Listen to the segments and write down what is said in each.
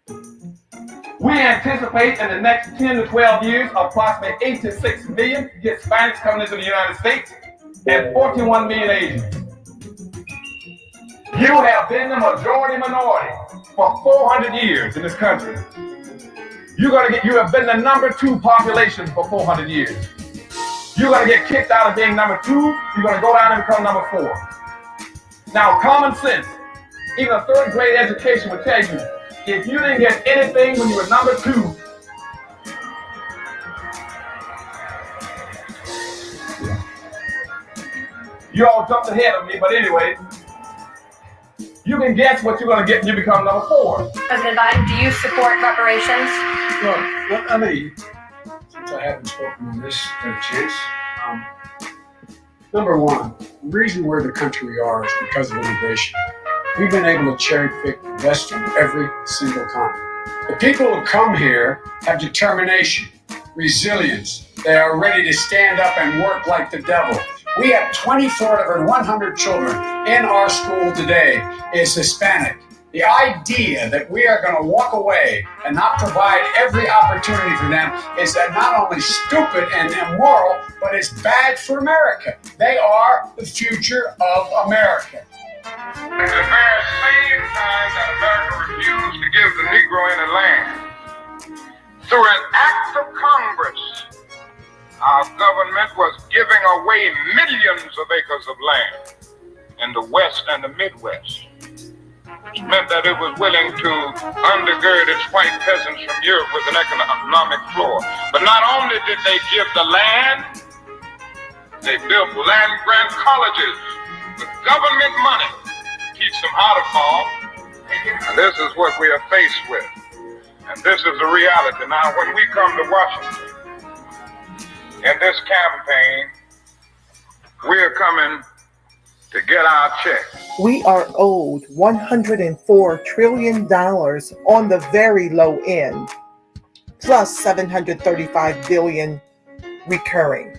We anticipate in the next 10 to 12 years, approximately 8 to 6 million Hispanics coming into the United States and 41 million Asians. You have been the majority minority for 400 years in this country. You have been the number 2 population for 400 years. You're gonna get kicked out of being number 2, you're gonna go down and become number 4. Now, common sense, even a 3rd grade education would tell you, if you didn't get anything when you were number 2, you all jumped ahead of me, but anyway, you can guess what you're gonna get when you become number 4. President Biden, do you support reparations? Well, I mean, since I haven't spoken on this chance, number one, the reason we're the country we are is because of immigration. We've been able to cherry pick the best from every single continent. The people who come here have determination, resilience. They are ready to stand up and work like the devil. We have 24 out of 100 children in our school today is Hispanic. The idea that we are going to walk away and not provide every opportunity for them is that not only stupid and immoral, but it's bad for America. They are the future of America. At the very same time that America refused to give the Negro any land, through an act of Congress, our government was giving away millions of acres of land in the West and the Midwest. Which meant that it was willing to undergird its white peasants from Europe with an economic floor. But not only did they give the land, they built land-grant colleges with government money to teach them how to farm. And this is what we are faced with. And this is the reality. Now, when we come to Washington in this campaign, we are coming to get our check. We are owed $104 trillion on the very low end, plus $735 billion recurring.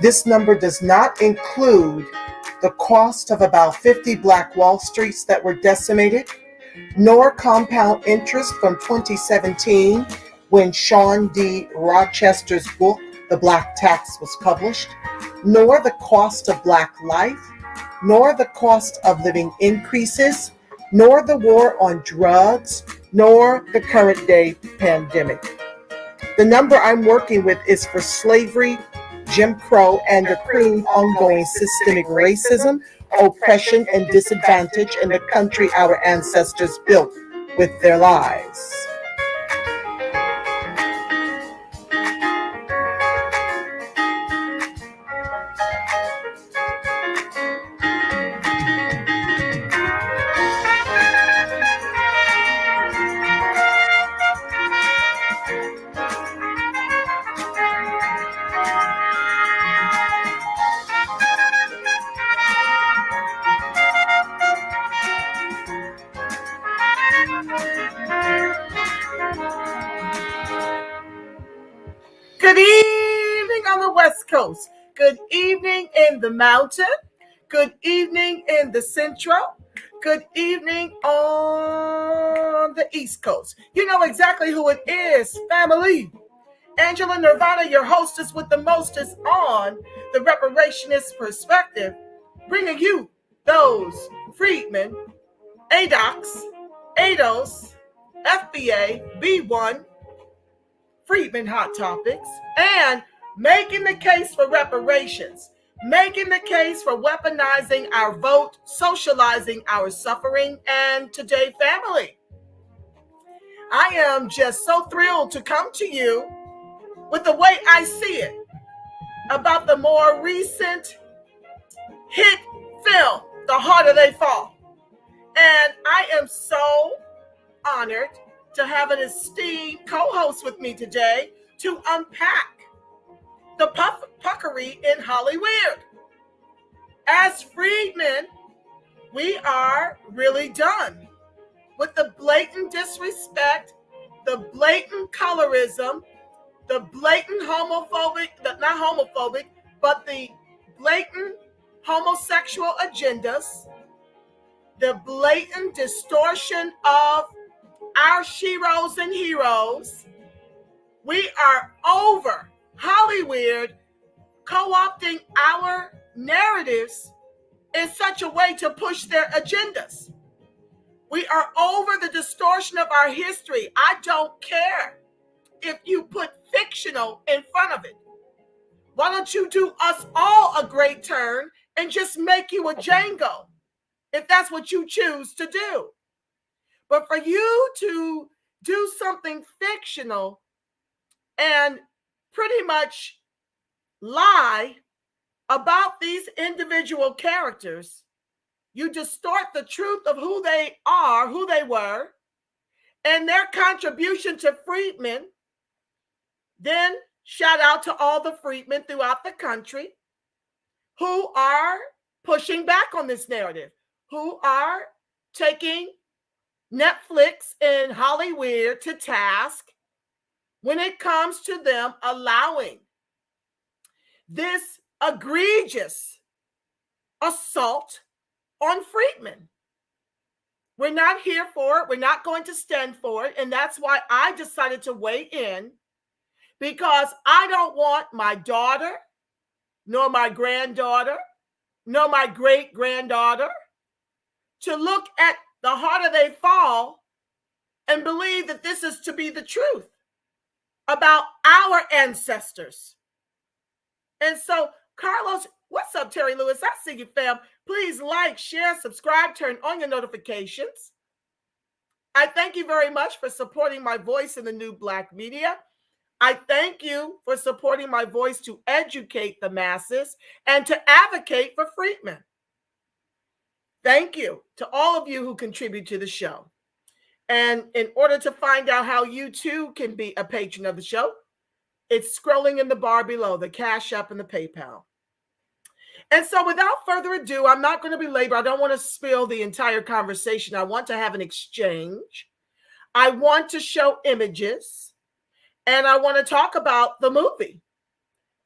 This number does not include the cost of about 50 Black Wall Streets that were decimated, nor compound interest from 2017 when Sean D. Rochester's book, The Black Tax, was published, nor the cost of Black life, nor the cost of living increases, nor the war on drugs, nor the current day pandemic. The number I'm working with is for slavery, Jim Crow, and the crude ongoing systemic racism, oppression, and disadvantage in the country our ancestors built with their lives. Good evening on the West Coast. Good evening in the mountain. Good evening in the central. Good evening on the East Coast. You know exactly who it is, family. Angela Nirvana, your hostess with the mostest on the Reparationist Perspective, bringing you those freedmen, ADOCs, ADOS, FBA, B1, Freedman Hot Topics, and making the case for reparations, making the case for weaponizing our vote, socializing our suffering, and today, family. I am just so thrilled to come to you with the way I see it about the more recent hit film, The Harder They Fall. And I am so honored to have an esteemed co-host with me today to unpack the puckery in Hollywood. As freedmen, we are really done with the blatant disrespect, the blatant colorism, the blatant homophobic, not homophobic, but the blatant homosexual agendas, the blatant distortion of our sheroes and heroes, we are over Hollywood co-opting our narratives in such a way to push their agendas. We are over the distortion of our history. I don't care if you put fictional in front of it. Why don't you do us all a great turn and just make you a Django, if that's what you choose to do? But for you to do something fictional and pretty much lie about these individual characters, you distort the truth of who they are, who they were, and their contribution to freedmen. Then shout out to all the freedmen throughout the country who are pushing back on this narrative, who are taking Netflix and Hollywood to task when it comes to them allowing this egregious assault on freedmen. We're not here for it. We're not going to stand for it. And that's why I decided to weigh in, because I don't want my daughter, nor my granddaughter, nor my great-granddaughter to look at the harder they fall and believe that this is to be the truth about our ancestors. And so, Carlos, what's up, Terry Lewis? I see you, fam. Please like, share, subscribe, turn on your notifications. I thank you very much for supporting my voice in the new Black media. I thank you for supporting my voice to educate the masses and to advocate for freedmen. Thank you to all of you who contribute to the show. And in order to find out how you too can be a patron of the show, it's scrolling in the bar below, the Cash App and the PayPal. And so without further ado, I'm not going to belabor. I don't want to spill the entire conversation. I want to have an exchange. I want to show images. And I want to talk about the movie.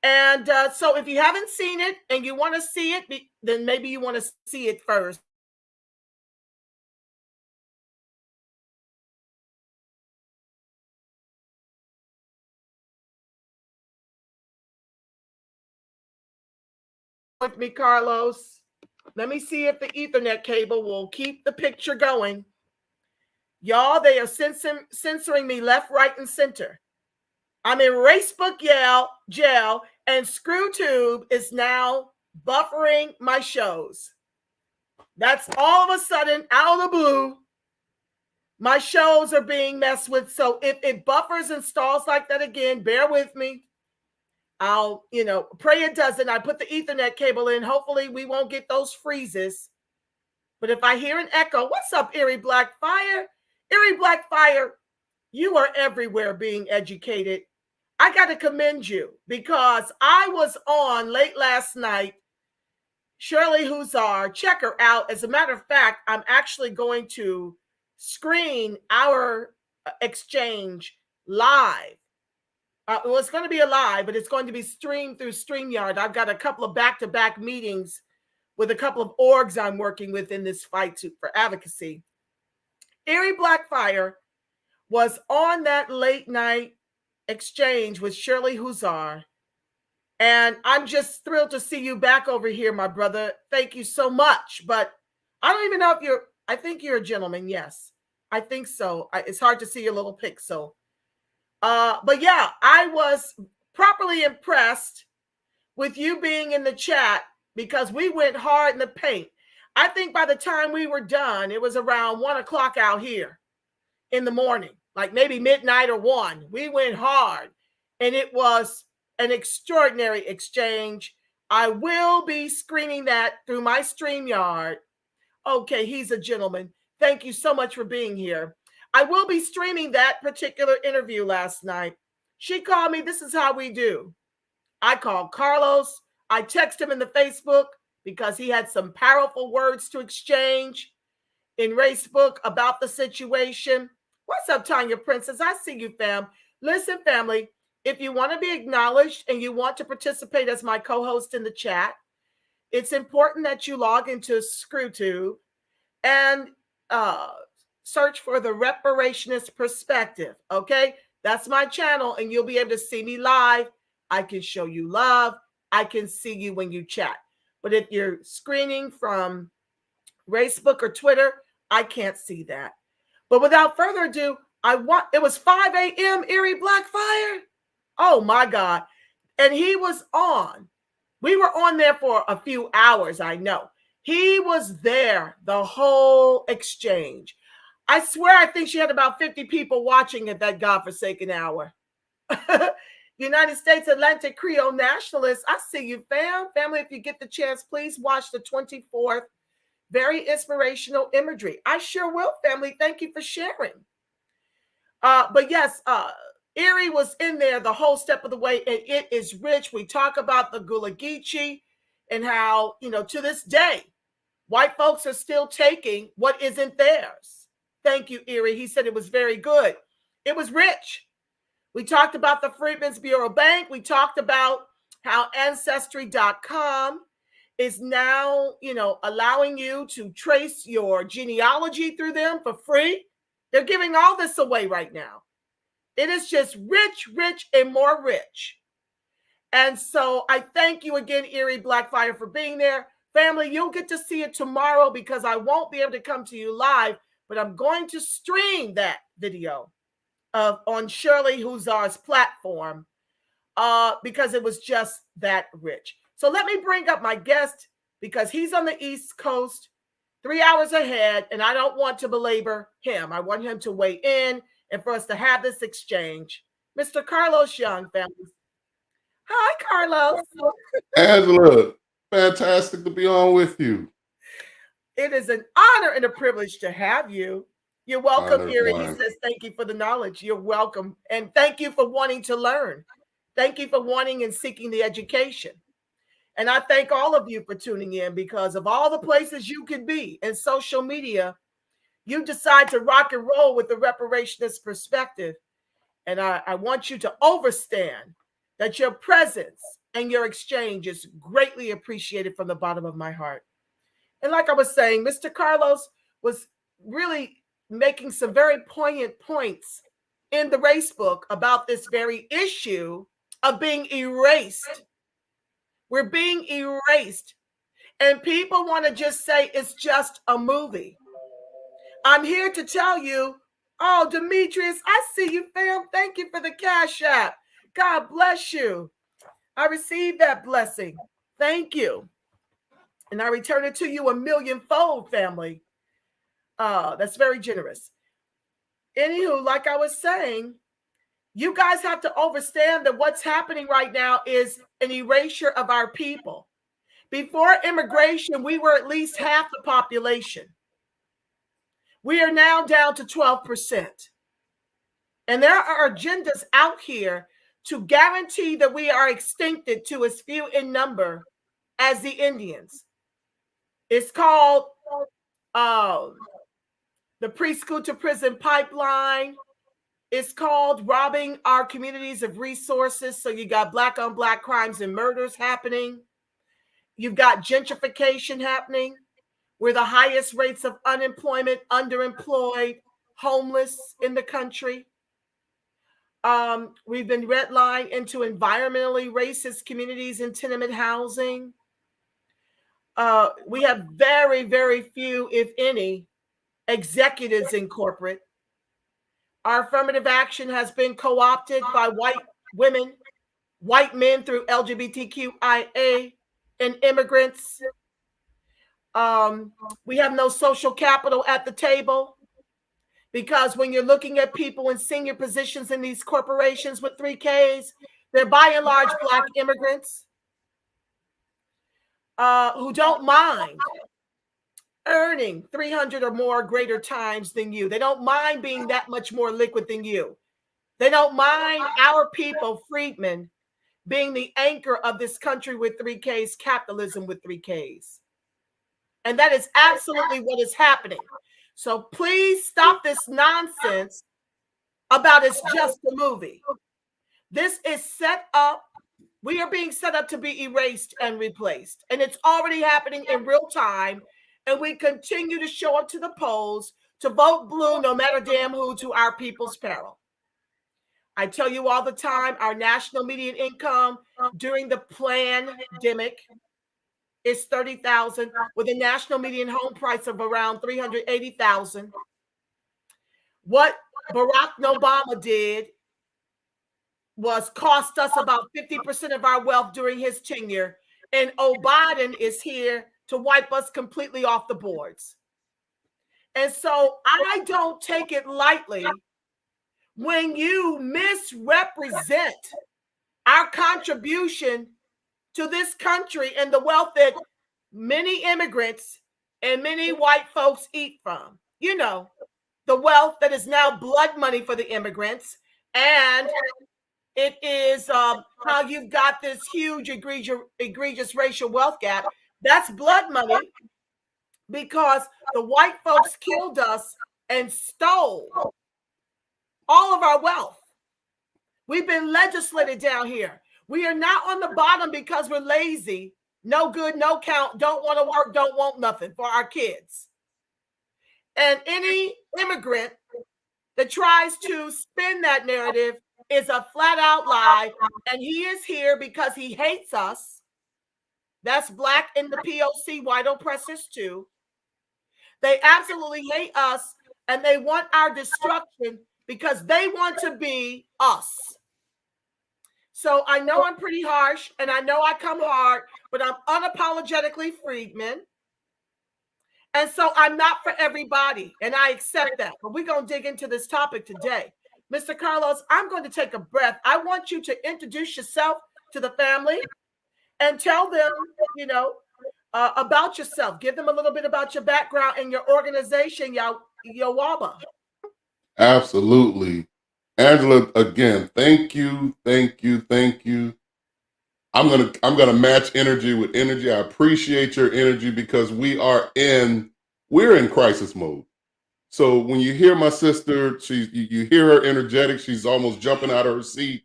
And so if you haven't seen it and you want to see it, then maybe you want to see it first. With me, Carlos. Let me see if the Ethernet cable will keep the picture going. Y'all, they are censoring me left, right, and center. I'm in Racebook jail, and ScrewTube is now buffering my shows. That's all of a sudden, out of the blue, my shows are being messed with. So if it buffers and stalls like that again, bear with me. I'll, pray it doesn't. I put the Ethernet cable in. Hopefully we won't get those freezes. But if I hear an echo, what's up, Erie Blackfire? Erie Blackfire, you are everywhere being educated. I got to commend you, because I was on late last night. Shirley Huzar, check her out. As a matter of fact, I'm actually going to screen our exchange live. Well, it's going to be a live, but it's going to be streamed through StreamYard. I've got a couple of back-to-back meetings with a couple of orgs I'm working with in this fight for advocacy. Erie Blackfire was on that late night exchange with Shirley Huzar. And I'm just thrilled to see you back over here, my brother. Thank you so much. But I don't even know if I think you're a gentleman. Yes, I think so. It's hard to see your little pixel. But yeah, I was properly impressed with you being in the chat, because we went hard in the paint. I think by the time we were done, it was around 1 o'clock out here in the morning, like maybe midnight or 1. We went hard, and it was an extraordinary exchange. I will be screening that through my StreamYard. Okay, he's a gentleman. Thank you so much for being here. I will be streaming that particular interview last night. She called me. This is how we do. I called Carlos. I texted him in the Facebook because he had some powerful words to exchange in Racebook about the situation. What's up, Tanya Princess? I see you, fam. Listen, family, if you want to be acknowledged and you want to participate as my co-host in the chat, it's important that you log into ScrewTube and search for the Reparationist Perspective. Okay, that's my channel, and you'll be able to see me live. I can show you love. I can see you when you chat. But if you're screening from Facebook or Twitter, I can't see that. But without further ado, it was 5 a.m. Erie Blackfire. Oh my God. And he was on. We were on there for a few hours, I know. He was there the whole exchange. I swear, I think she had about 50 people watching at that godforsaken hour. United States Atlantic Creole Nationalists, I see you, family. If you get the chance, please watch the 24th. Very inspirational imagery. I sure will, family. Thank you for sharing. But yes, Erie was in there the whole step of the way, and it is rich. We talk about the Gullah Geechee and how, to this day, white folks are still taking what isn't theirs. Thank you, Erie. He said it was very good. It was rich. We talked about the Freedmen's Bureau Bank. We talked about how Ancestry.com is now, allowing you to trace your genealogy through them for free. They're giving all this away right now. It is just rich, rich, and more rich. And so I thank you again, Erie Blackfire, for being there. Family, you'll get to see it tomorrow because I won't be able to come to you live, but I'm going to stream that video on Shirley Huzar's platform because it was just that rich. So let me bring up my guest because he's on the East Coast, 3 hours ahead, and I don't want to belabor him. I want him to weigh in and for us to have this exchange. Mr. Carlos Young, family. Hi, Carlos. Angela, fantastic to be on with you. It is an honor and a privilege to have you. You're welcome, Erie. He says, thank you for the knowledge. You're welcome. And thank you for wanting to learn. Thank you for wanting and seeking the education. And I thank all of you for tuning in because of all the places you could be in social media, you decide to rock and roll with the Reparationist Perspective. And I want you to understand that your presence and your exchange is greatly appreciated from the bottom of my heart. And like I was saying, Mr. Carlos was really making some very poignant points in the race book about this very issue of being erased. We're being erased. And people want to just say it's just a movie. I'm here to tell you, oh, Demetrius, I see you, fam. Thank you for the Cash App. God bless you. I received that blessing. Thank you. And I return it to you a millionfold, family. That's very generous. Anywho, like I was saying, you guys have to understand that what's happening right now is an erasure of our people. Before immigration, we were at least half the population. We are now down to 12%. And there are agendas out here to guarantee that we are extincted to as few in number as the Indians. It's called the preschool to prison pipeline. It's called robbing our communities of resources. So you got black on black crimes and murders happening. You've got gentrification happening. We're the highest rates of unemployment, underemployed, homeless in the country. We've been redlined into environmentally racist communities in tenement housing. We have very, very few, if any, executives in corporate. Our affirmative action has been co-opted by white women, white men through LGBTQIA, and immigrants. We have no social capital at the table because when you're looking at people in senior positions in these corporations with 3Ks, they're by and large Black immigrants who don't mind earning 300 or more greater times than you. They don't mind being that much more liquid than you. They don't mind our people, freedmen, being the anchor of this country with 3Ks, capitalism with 3Ks. And that is absolutely what is happening. So please stop this nonsense about it's just a movie. This is set up. We are being set up to be erased and replaced. And it's already happening in real time. And we continue to show up to the polls to vote blue no matter damn who to our people's peril. I tell you all the time, our national median income during the pandemic is $30,000 with a national median home price of around $380,000. What Barack Obama did was cost us about 50% of our wealth during his tenure, and Biden is here to wipe us completely off the boards. And so I don't take it lightly when you misrepresent our contribution to this country and the wealth that many immigrants and many white folks eat from. You know, the wealth that is now blood money for the immigrants. And it is how you've got this huge egregious racial wealth gap. That's blood money because the white folks killed us and stole all of our wealth. We've been legislated down here. We are not on the bottom because we're lazy, no good, no count, don't want to work, don't want nothing for our kids. And any immigrant that tries to spin that narrative is a flat out lie. And he is here because he hates us. That's Black and the POC white oppressors too. They absolutely hate us and they want our destruction because they want to be us. So I know I'm pretty harsh and I know I come hard, but I'm unapologetically Freedman. And so I'm not for everybody, and I accept that. But we're going to dig into this topic today. Mr. Carlos, I'm going to take a breath. I want you to introduce yourself to the family and tell them, about yourself. Give them a little bit about your background and your organization, Yawaba. Absolutely. Angela, again, thank you. I'm gonna match energy with energy. I appreciate your energy because we're in crisis mode. So when you hear my sister, you hear her energetic, she's almost jumping out of her seat.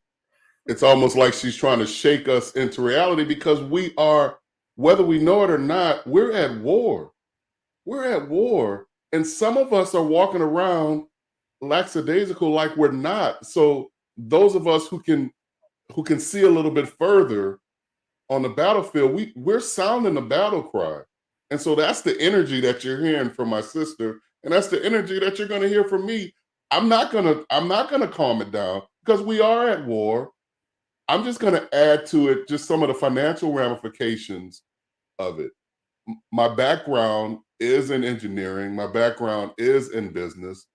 It's almost like she's trying to shake us into reality because we are, whether we know it or not, we're at war. We're at war. And some of us are walking around lackadaisical like we're not. So those of us who can see a little bit further on the battlefield, we're sounding the battle cry. And so that's the energy that you're hearing from my sister, and that's the energy that you're going to hear from me. I'm not going to calm it down because we are at war. I'm just going to add to it just some of the financial ramifications of it. My background is in engineering. My background is in business.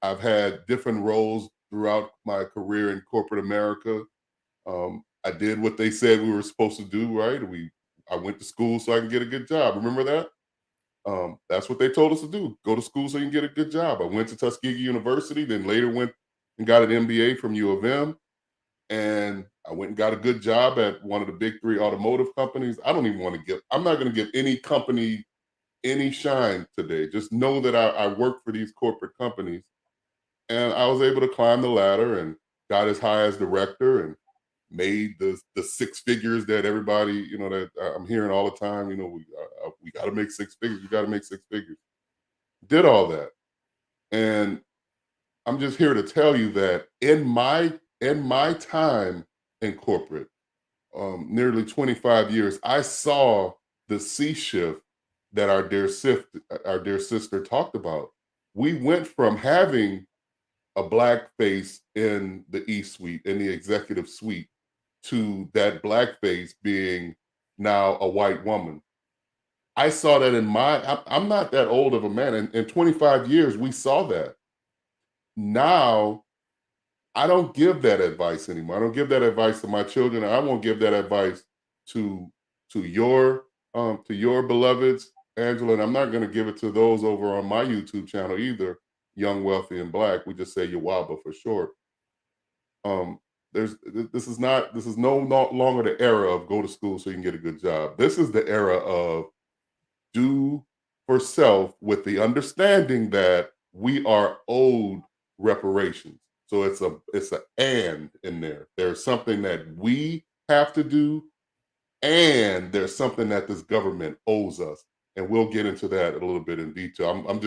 I've had different roles throughout my career in corporate America. I did what they said we were supposed to do, right? I went to school so I can get a good job. Remember that? That's what they told us to do. Go to school so you can get a good job. I went to Tuskegee University, then later went and got an MBA from U of M. And I went and got a good job at one of the big three automotive companies. I'm not going to give any company any shine today. Just know that I work for these corporate companies. And I was able to climb the ladder and got as high as director and made the six figures that everybody, that I'm hearing all the time. We got to make six figures. You got to make six figures. Did all that. And I'm just here to tell you that in my time in corporate, nearly 25 years, I saw the sea shift that our dear sister talked about. We went from having a Black face in the E-suite, in the executive suite, to that Black face being now a white woman. I saw that I'm not that old of a man. In 25 years, we saw that. Now, I don't give that advice anymore. I don't give that advice to my children. I won't give that advice to your beloveds, Angela, and I'm not going to give it to those over on my YouTube channel either. Young, Wealthy, and Black. We just say Yawaba for short. This is no longer the era of go to school so you can get a good job. This is the era of do for self with the understanding that we are owed reparations. So it's a and in there. There's something that we have to do, and there's something that this government owes us. and we'll get into that a little bit in detail. I'm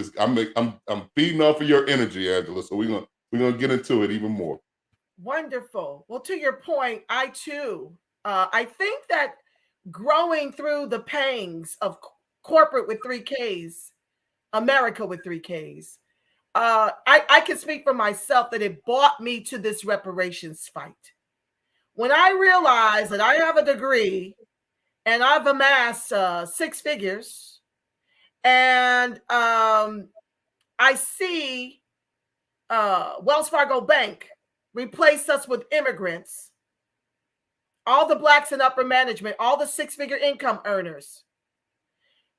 feeding off of your energy, Angela. So we're gonna get into it even more. Wonderful. Well, to your point, I too, I think that growing through the pangs of corporate with 3Ks, America with 3Ks, I can speak for myself that it brought me to this reparations fight. When I realized that I have a degree and I've amassed 6 figures, and I see Wells Fargo Bank replace us with immigrants, all the blacks in upper management, all the 6-figure income earners.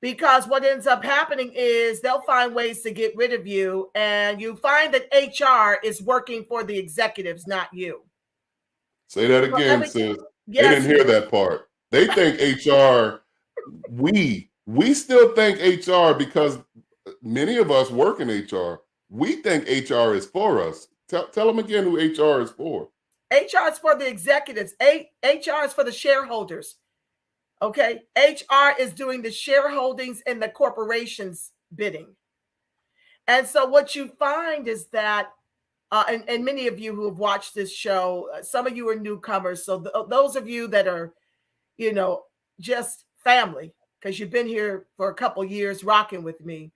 Because what ends up happening is they'll find ways to get rid of you, and you find that HR is working for the executives, not you. Say that again, sis. They Yes, didn't hear that part. They think HR, we still think HR because many of us work in HR. We think HR is for us. Tell them again who HR is for. HR is for the executives. HR is for the shareholders. Okay. HR is doing the shareholdings and the corporation's bidding. And so what you find is that, and many of you who have watched this show, some of you are newcomers. So those of you that are, just family, because you've been here for a couple years rocking with me,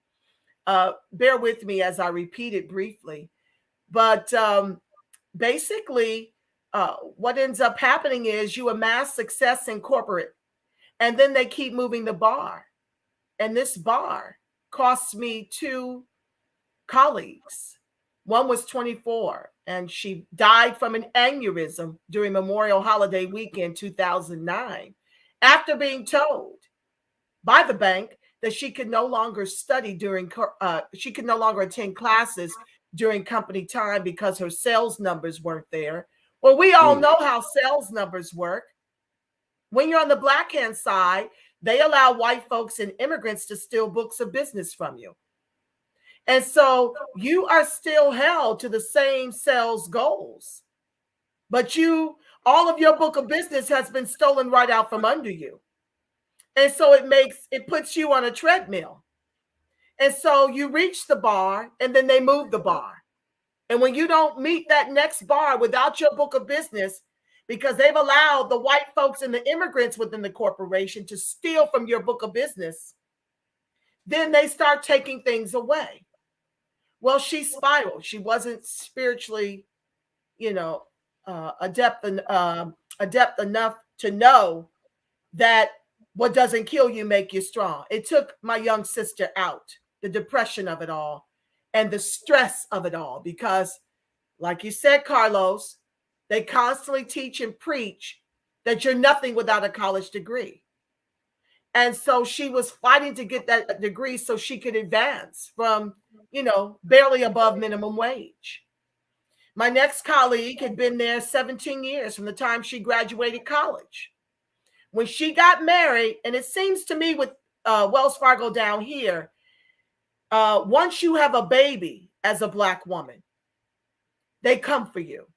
bear with me as I repeat it briefly. But basically, what ends up happening is you amass success in corporate, and then they keep moving the bar. And this bar costs me 2 colleagues. One was 24, and she died from an aneurysm during Memorial Holiday weekend 2009, after being told by the bank that she could no longer study she could no longer attend classes during company time because her sales numbers weren't there. Well, we all know how sales numbers work. When you're on the black hand side, they allow white folks and immigrants to steal books of business from you. And so you are still held to the same sales goals, but all of your book of business has been stolen right out from under you. And so it puts you on a treadmill. And so you reach the bar, and then they move the bar. And when you don't meet that next bar without your book of business, because they've allowed the white folks and the immigrants within the corporation to steal from your book of business, then they start taking things away. Well, she spiraled. She wasn't spiritually, adept enough to know that what doesn't kill you make you strong. It took my young sister out, the depression of it all and the stress of it all, because like you said, Carlos, they constantly teach and preach that you're nothing without a college degree. And so she was fighting to get that degree so she could advance from, barely above minimum wage. My next colleague had been there 17 years from the time she graduated college. When she got married, and it seems to me with Wells Fargo down here, once you have a baby as a Black woman, they come for you.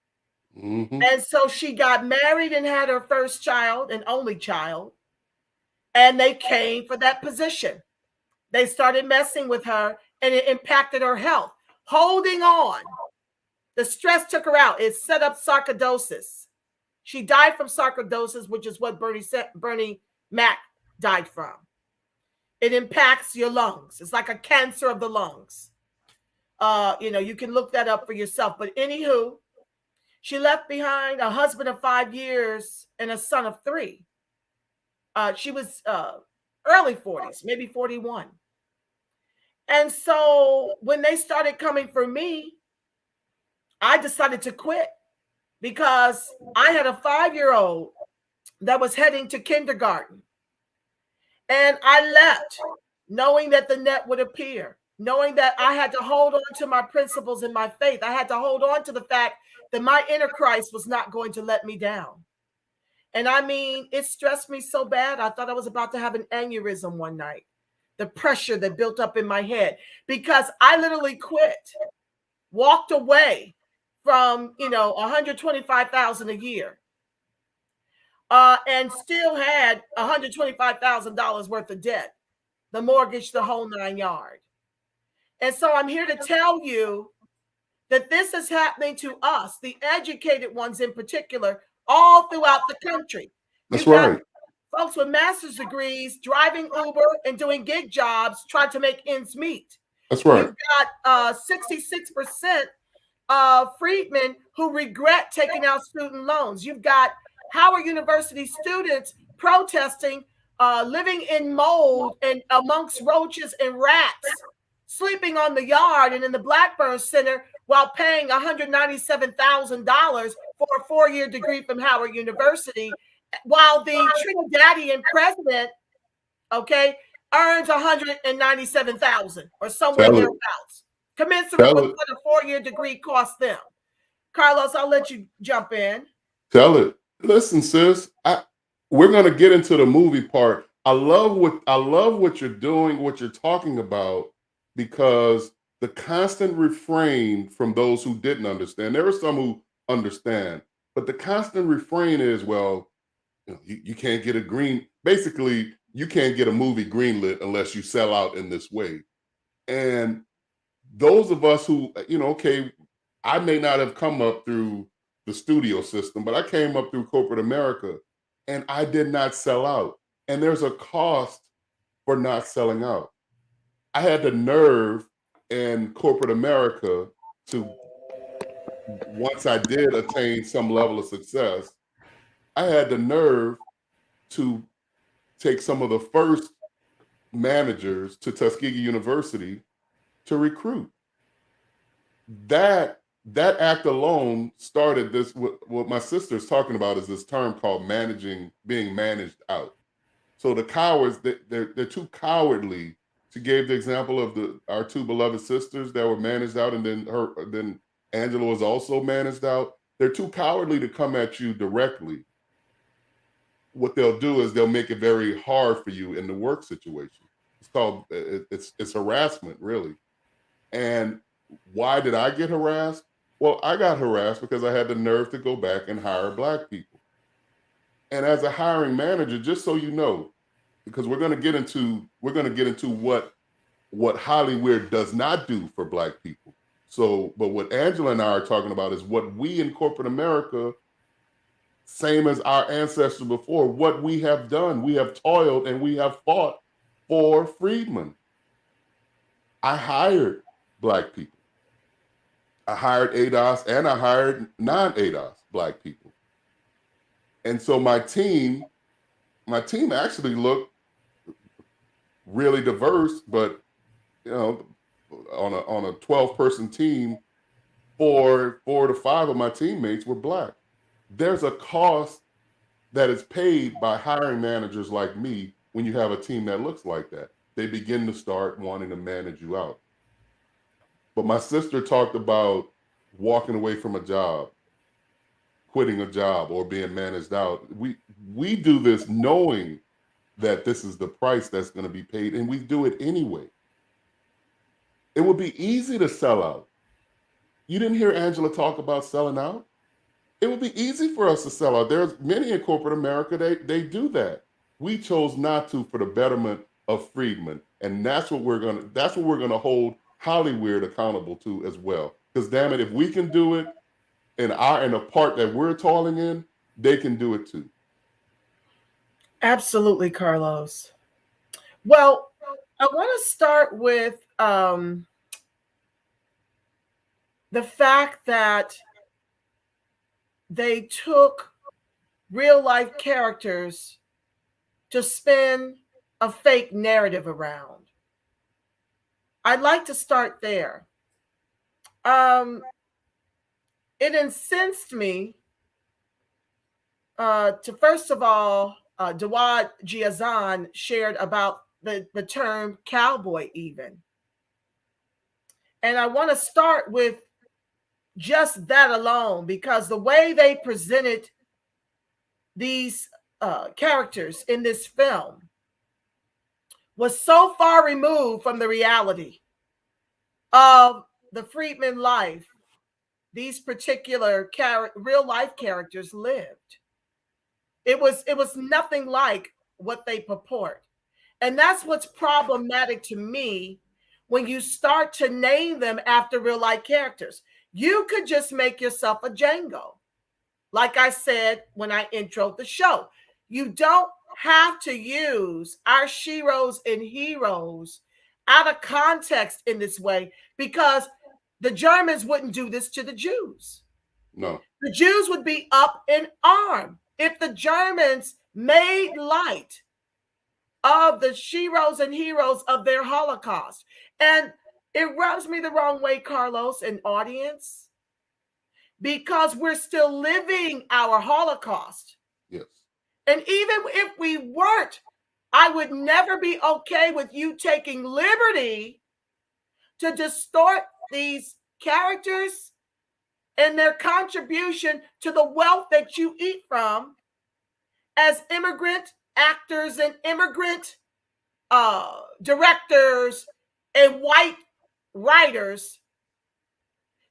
Mm-hmm. And so she got married and had her first child and only child, and they came for that position. They started messing with her, and it impacted her health. Holding on. The stress took her out. It set up sarcoidosis. She died from sarcoidosis, which is what Bernie Mac died from. It impacts your lungs. It's like a cancer of the lungs. You can look that up for yourself. But anywho, she left behind a husband of 5 years and a son of 3. She was early 40s, maybe 41. And so when they started coming for me, I decided to quit, because I had a 5-year-old that was heading to kindergarten. And I left knowing that the net would appear, knowing that I had to hold on to my principles and my faith. I had to hold on to the fact that my inner Christ was not going to let me down. And I mean, it stressed me so bad, I thought I was about to have an aneurysm one night. The pressure that built up in my head, because I literally quit, walked away from, $125,000 a year, and still had $125,000 worth of debt. the mortgage, the whole 9 yards. And so I'm here to tell you that this is happening to us, the educated ones in particular, all throughout the country. That's You've got right. folks with master's degrees driving Uber and doing gig jobs, trying to make ends meet. That's right. You've got 66% of freedmen who regret taking out student loans. You've got Howard University students protesting, living in mold and amongst roaches and rats, sleeping on the yard and in the Blackburn Center while paying $197,000 for a 4-year degree from Howard University, while the Trinidadian president, okay, earns $197,000 or somewhere Tell it. thereabouts, commensurate Tell with it. what a 4-year degree costs them. Carlos, I'll let you jump in. Tell it. Listen, sis, we're going to get into the movie part. I love what you're doing, what you're talking about, because the constant refrain from those who didn't understand, there are some who understand, but the constant refrain is, well, you can't get basically, you can't get a movie greenlit unless you sell out in this way. And those of us who, okay, I may not have come up through the studio system, but I came up through corporate America and I did not sell out. And there's a cost for not selling out. I had the nerve in corporate America to, once I did attain some level of success, I had the nerve to take some of the first managers to Tuskegee University to recruit. That act alone started this. What my sister's talking about is this term called being managed out. So the cowards, they're too cowardly. She gave the example of our two beloved sisters that were managed out, and then Angela was also managed out. They're too cowardly to come at you directly. What they'll do is they'll make it very hard for you in the work situation. It's harassment, really. And why did I get harassed? Well, I got harassed because I had the nerve to go back and hire Black people. And as a hiring manager, just so you know, because we're going to get into what Hollywood does not do for Black people. So, but what Angela and I are talking about is what we in corporate America, same as our ancestors before, what we have done. We have toiled and we have fought for freedmen. I hired Black people. I hired ADOS and I hired non-ADOS Black people. And so my team actually looked really diverse, but on a 12-person team, 4 to 5 of my teammates were Black. There's a cost that is paid by hiring managers like me when you have a team that looks like that. They begin to start wanting to manage you out. But my sister talked about walking away from a job, quitting a job, or being managed out. We do this knowing that this is the price that's going to be paid, and we do it anyway. It would be easy to sell out. You didn't hear Angela talk about selling out? It would be easy for us to sell out. There's many in corporate America, they do that. We chose not to for the betterment of freedmen. And that's what we're gonna hold Hollywood accountable to as well. Because damn it, if we can do it in the part that we're toiling in, they can do it too. Absolutely, Carlos. Well, I want to start with the fact that they took real life characters to spin a fake narrative around. I'd like to start there. It incensed me to, first of all, Dawad Giazan shared about the term cowboy even. And I want to start with just that alone, because the way they presented these characters in this film was so far removed from the reality of the freedman life these particular real life characters lived. It was nothing like what they purport. And that's what's problematic to me when you start to name them after real life characters. You could just make yourself a Django. Like I said when I introed the show, you don't have to use our sheroes and heroes out of context in this way, because the Germans wouldn't do this to the Jews. No. The Jews would be up in arms if the Germans made light of the sheroes and heroes of their Holocaust. And it rubs me the wrong way, Carlos and audience, because we're still living our Holocaust. Yes. And even if we weren't, I would never be okay with you taking liberty to distort these characters and their contribution to the wealth that you eat from as immigrant actors and immigrant directors and white writers.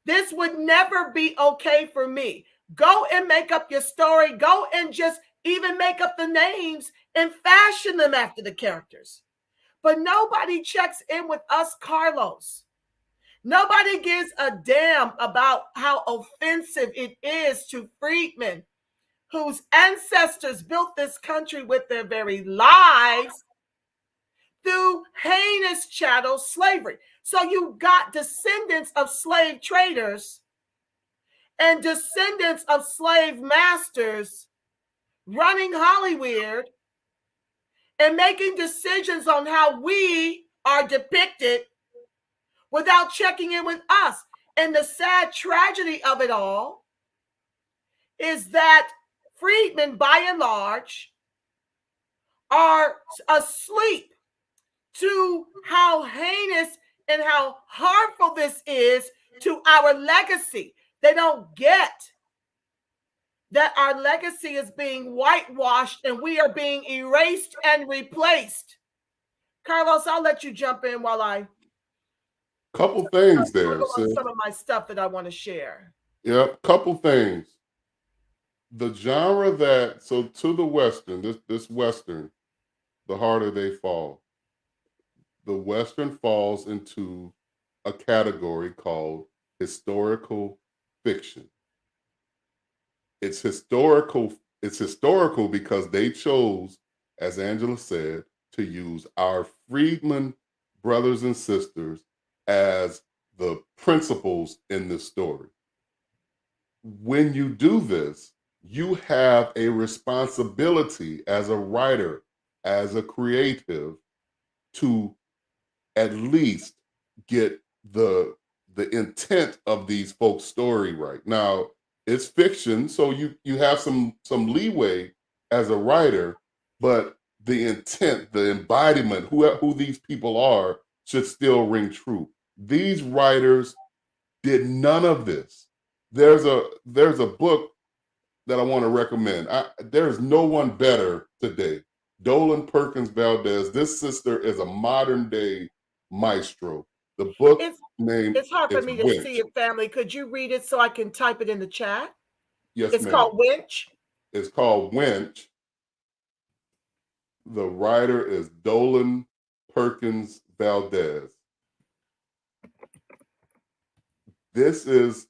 This would never be okay for me. Go and make up your story. Go and just even make up the names and fashion them after the characters. But nobody checks in with us, Carlos. Nobody gives a damn about how offensive it is to freedmen whose ancestors built this country with their very lives through heinous chattel slavery. So you got descendants of slave traders and descendants of slave masters running Hollywood and making decisions on how we are depicted without checking in with us. And the sad tragedy of it all is that freedmen, by and large, are asleep to how heinous and how harmful this is to our legacy. They don't get that our legacy is being whitewashed and we are being erased and replaced. Carlos, I'll let you jump in while I Couple things there. some of my stuff that I want to share. Yep, couple things. The genre that, so to the Western, this Western, the harder they fall. The Western falls into a category called historical fiction. It's historical because they chose, as Angela said, to use our freedmen brothers and sisters as the principals in this story. When you do this, you have a responsibility as a writer, as a creative, to at least get the intent of these folks' story right. Now, it's fiction, so you have some leeway as a writer, but the intent, the embodiment, who these people are, should still ring true. These writers did none of this. There's a book that I want to recommend. There's no one better today. Dolan Perkins Valdez. This sister is a modern day maestro. The book name it's hard for is me to Winch. see it, family. Could you read it so I can type it in the chat? Yes, it's ma'am. called Winch. It's called Winch. The writer is Dolan Perkins Valdez. This is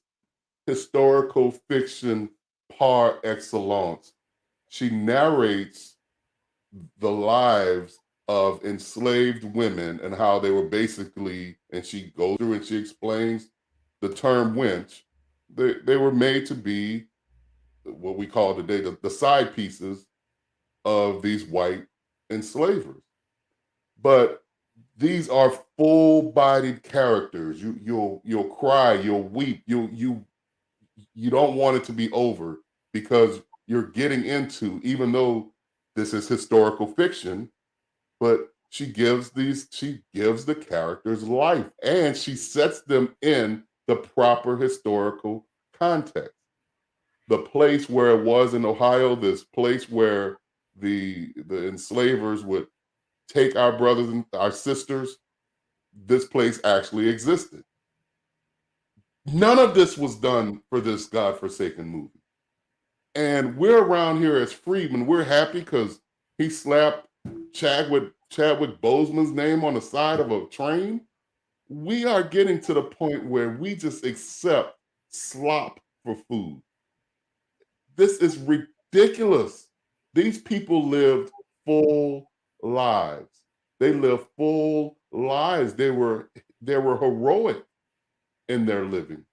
historical fiction par excellence. She narrates the lives of enslaved women and how they were basically, and she goes through and she explains the term wench. They were made to be what we call today the side pieces of these white enslavers. But these are full-bodied characters. You'll cry, you'll weep, you don't want it to be over, because you're getting into, even though this is historical fiction, but she gives the characters life, and she sets them in the proper historical context. The place where it was in Ohio, this place where the enslavers would take our brothers and our sisters, this place actually existed. None of this was done for this godforsaken movie. And we're around here as freedmen. We're happy because he slapped Chadwick Chadwick Boseman's name on the side of a train. We are getting to the point where we just accept slop for food. This is ridiculous. These people lived full lives. They lived full lives. They were heroic in their living,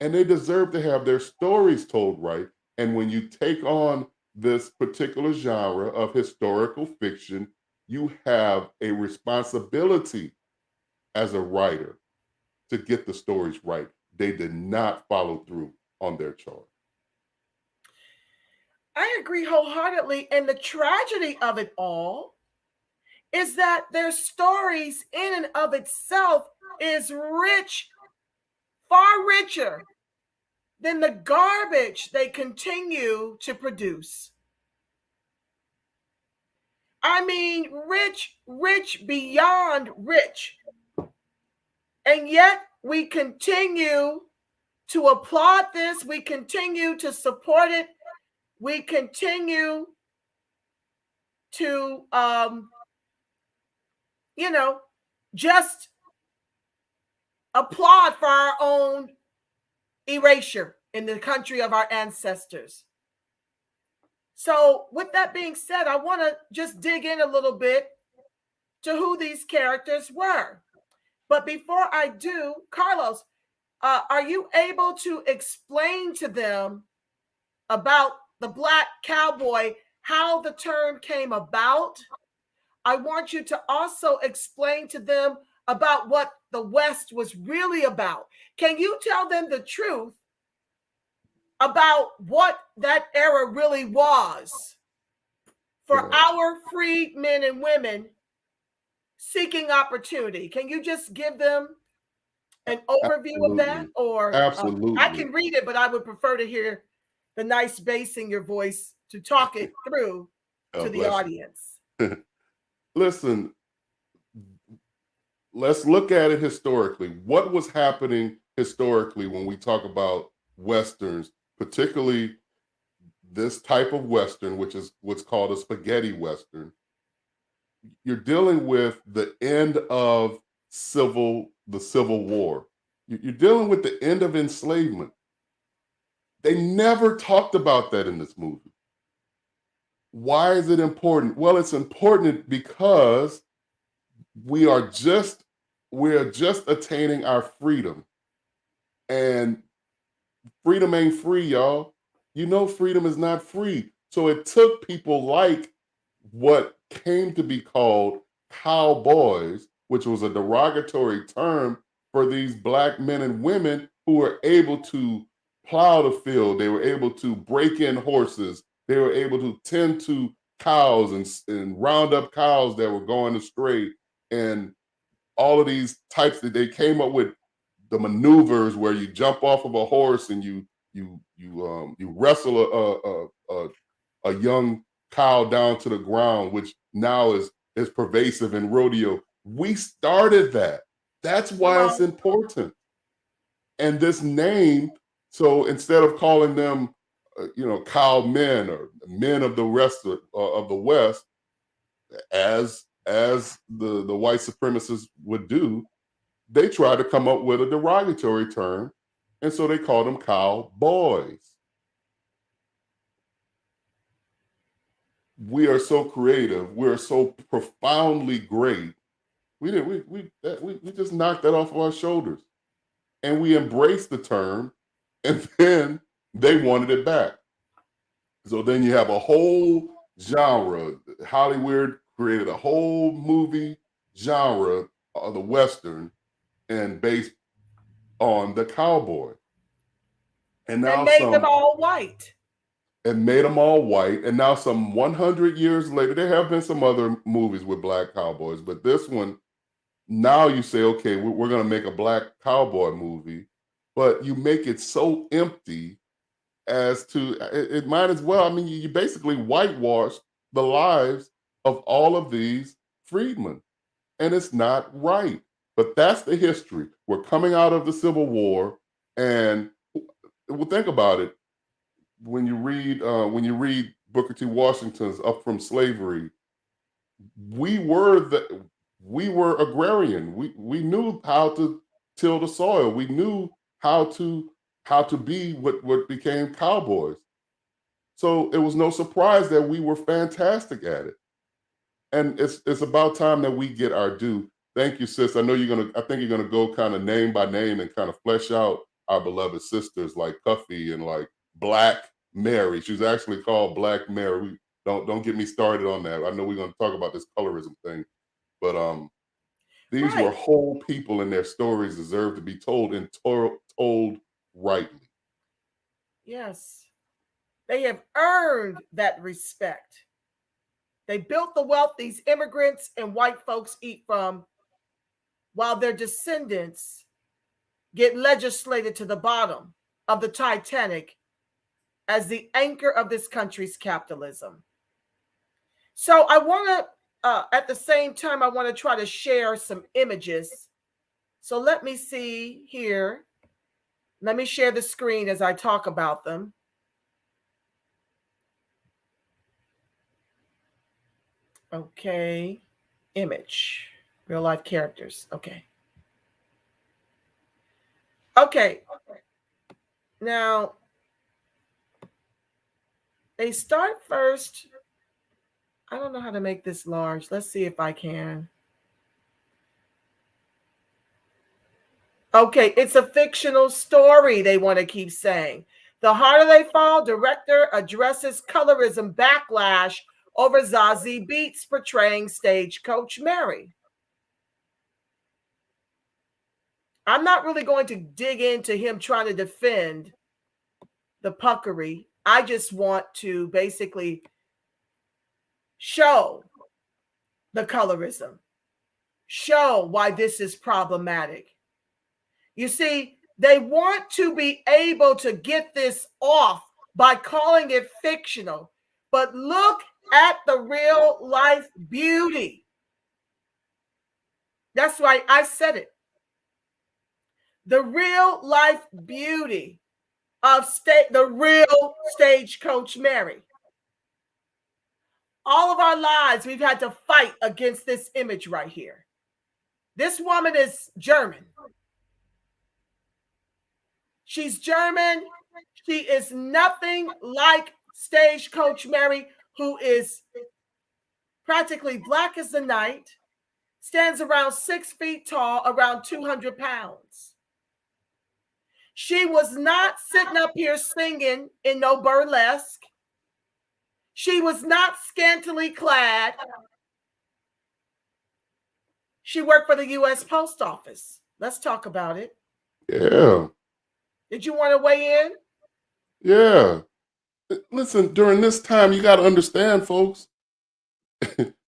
and they deserve to have their stories told right. And when you take on this particular genre of historical fiction, you have a responsibility as a writer to get the stories right. They did not follow through on their charge. I agree wholeheartedly. And the tragedy of it all is that their stories in and of itself is rich, far richer than the garbage they continue to produce. I mean, rich, rich beyond rich. And yet we continue to applaud this. We continue to support it. We continue to, just applaud for our own erasure in the country of our ancestors. So with that being said, I want to just dig in a little bit to who these characters were. But before I do, Carlos, are you able to explain to them about the Black Cowboy, how the term came about? I want you to also explain to them about what the West was really about. Can you tell them the truth about what that era really was for our freed men and women seeking opportunity? Can you just give them an overview of that? Or Absolutely. I can read it, but I would prefer to hear the nice bass in your voice to talk it through to the audience. Listen, let's look at it historically. What was happening historically when we talk about Westerns, particularly this type of Western, which is what's called a spaghetti Western? You're dealing with the end of the Civil War. You're dealing with the end of enslavement. They never talked about that in this movie. Why is it important? Well, it's important because we are just attaining our freedom. And freedom ain't free, y'all. You know freedom is not free. So it took people like what came to be called cowboys, which was a derogatory term for these Black men and women who were able to plow the field. They were able to break in horses. They were able to tend to cows and round up cows that were going astray. And all of these types that they came up with, the maneuvers where you jump off of a horse and you wrestle a young cow down to the ground, which now is pervasive in rodeo. We started that. That's why it's important. And this name, so instead of calling them cow men or men of the rest of the West, as the white supremacists would do, they try to come up with a derogatory term, and so they call them cowboys. We are so creative. We're so profoundly great. We just knocked that off of our shoulders, and we embraced the term, and then they wanted it back. So then you have a whole genre. Hollywood created a whole movie genre of the Western, and based on the cowboy. And now made them all white. And made them all white. And now some 100 years later, there have been some other movies with Black cowboys, but this one, now you say, okay, we're going to make a Black cowboy movie, but you make it so empty as to, it might as well, I mean, you basically whitewash the lives of all of these freedmen, and it's not right. But that's the history. We're coming out of the Civil War, and well, think about it. When you read Booker T. Washington's Up From Slavery, we were agrarian. We knew how to till the soil. We knew how to be what became cowboys. So it was no surprise that we were fantastic at it. And it's about time that we get our due. Thank you, sis. I think you're gonna go kind of name by name and kind of flesh out our beloved sisters like Cuffy and like Black Mary. She was actually called Black Mary. Don't get me started on that. I know we're gonna talk about this colorism thing, but these were Right. whole people and their stories deserve to be told and told rightly. Yes. They have earned that respect. They built the wealth these immigrants and white folks eat from, while their descendants get legislated to the bottom of the Titanic as the anchor of this country's capitalism. So I want to, at the same time, I want to try to share some images. So let me see here. Let me share the screen as I talk about them. Okay, image, real life characters. Okay. Now, they start first. I don't know how to make this large. Let's see if I can. Okay, it's a fictional story, they want to keep saying. The Harder They Fall director addresses colorism backlash over Zazie Beetz portraying Stagecoach Mary. I'm not really going to dig into him trying to defend the puckery. I just want to basically show the colorism, show why this is problematic. You see, they want to be able to get this off by calling it fictional, but look at the real life beauty. That's why I said it. The real life beauty of the real Stagecoach Mary. All of our lives, we've had to fight against this image right here. This woman is German. She's German. She is nothing like Stagecoach Mary, who is practically black as the night, stands around 6 feet tall, around 200 pounds. She was not sitting up here singing in no burlesque. She was not scantily clad. She worked for the U.S. Post Office. Let's talk about it. Yeah. Did you want to weigh in? Yeah. Listen, during this time, you got to understand, folks,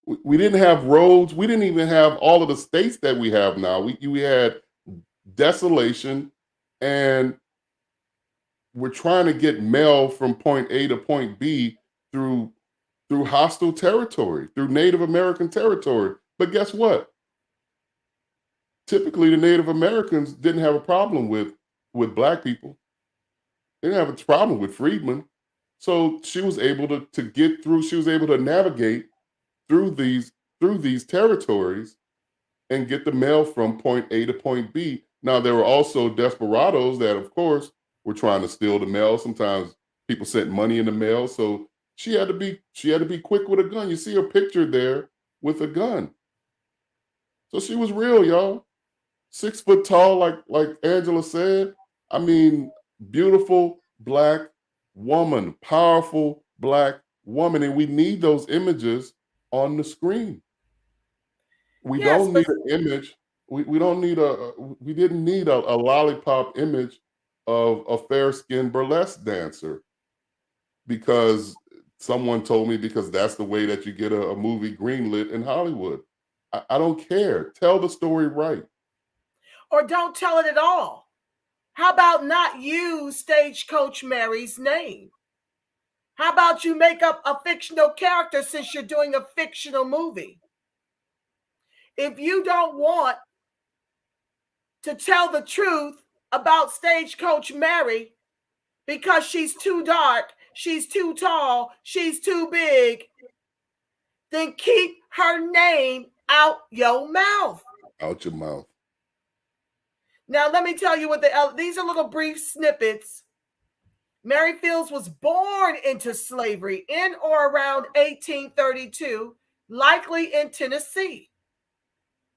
we didn't have roads. We didn't even have all of the states that we have now. We had desolation, and we're trying to get mail from point A to point B through hostile territory, through Native American territory. But guess what? Typically, the Native Americans didn't have a problem with Black people. They didn't have a problem with freedmen. So she was able to get through. She was able to navigate through these territories and get the mail from point A to point B. Now, there were also desperados that, of course, were trying to steal the mail. Sometimes people sent money in the mail. So she had to be quick with a gun. You see her picture there with a gun. So she was real, y'all. 6 foot tall, like Angela said. I mean, beautiful Black woman, powerful Black woman, and we need those images on the screen. We don't need an image. We don't need we didn't need a lollipop image of a fair-skinned burlesque dancer because someone told me because that's the way that you get a movie greenlit in Hollywood. I don't care. Tell the story right. Or don't tell it at all. How about not use Stagecoach Mary's name? How about you make up a fictional character since you're doing a fictional movie? If you don't want to tell the truth about Stagecoach Mary because she's too dark, she's too tall, she's too big, then keep her name out your mouth. Out your mouth. Now, let me tell you what these are little brief snippets. Mary Fields was born into slavery in or around 1832, likely in Tennessee.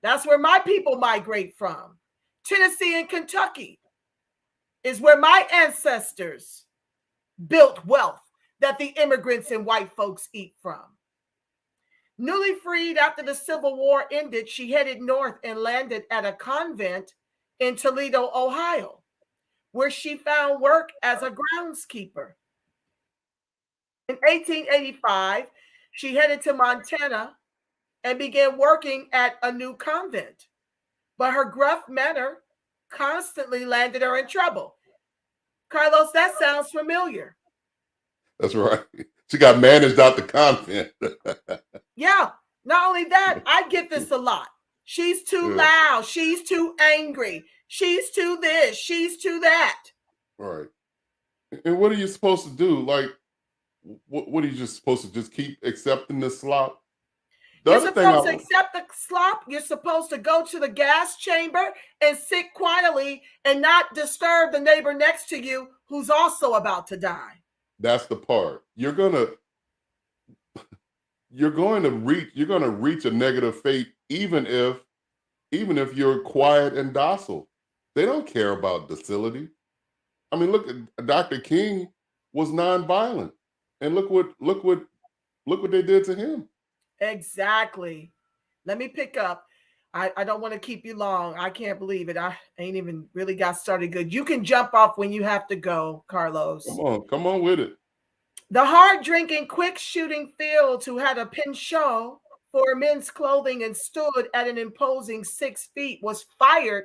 That's where my people migrate from. Tennessee and Kentucky is where my ancestors built wealth that the immigrants and white folks eat from. Newly freed after the Civil War ended, she headed north and landed at a convent in Toledo, Ohio, where she found work as a groundskeeper. In 1885, she headed to Montana and began working at a new convent. But her gruff manner constantly landed her in trouble. Carlos, that sounds familiar. That's right. She got managed out the convent. Yeah. Not only that, I get this a lot. She's too loud. She's too angry. She's too this. She's too that. Right. And what are you supposed to do? Like, what are you just supposed to just keep accepting the slop? You're supposed to accept the slop. You're supposed to go to the gas chamber and sit quietly and not disturb the neighbor next to you who's also about to die. That's the part. You're gonna reach a negative fate even if you're quiet and docile. They don't care about docility. I mean, look at Dr. King was nonviolent, and look what they did to him. Exactly. Let me pick up. I don't want to keep you long. I can't believe it. I ain't even really got started good. You can jump off when you have to go, Carlos. Come on with it. The hard-drinking, quick-shooting Fields, who had a penchant for men's clothing and stood at an imposing 6 feet, was fired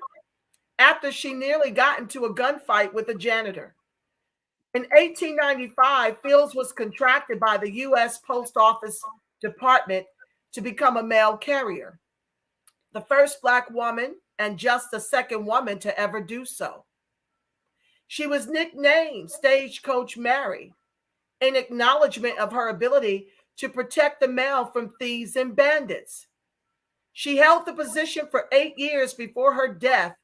after she nearly got into a gunfight with a janitor. In 1895, Fields was contracted by the U.S. Post Office Department to become a mail carrier, the first Black woman and just the second woman to ever do so. She was nicknamed Stagecoach Mary, in acknowledgement of her ability to protect the mail from thieves and bandits. She held the position for 8 years before her death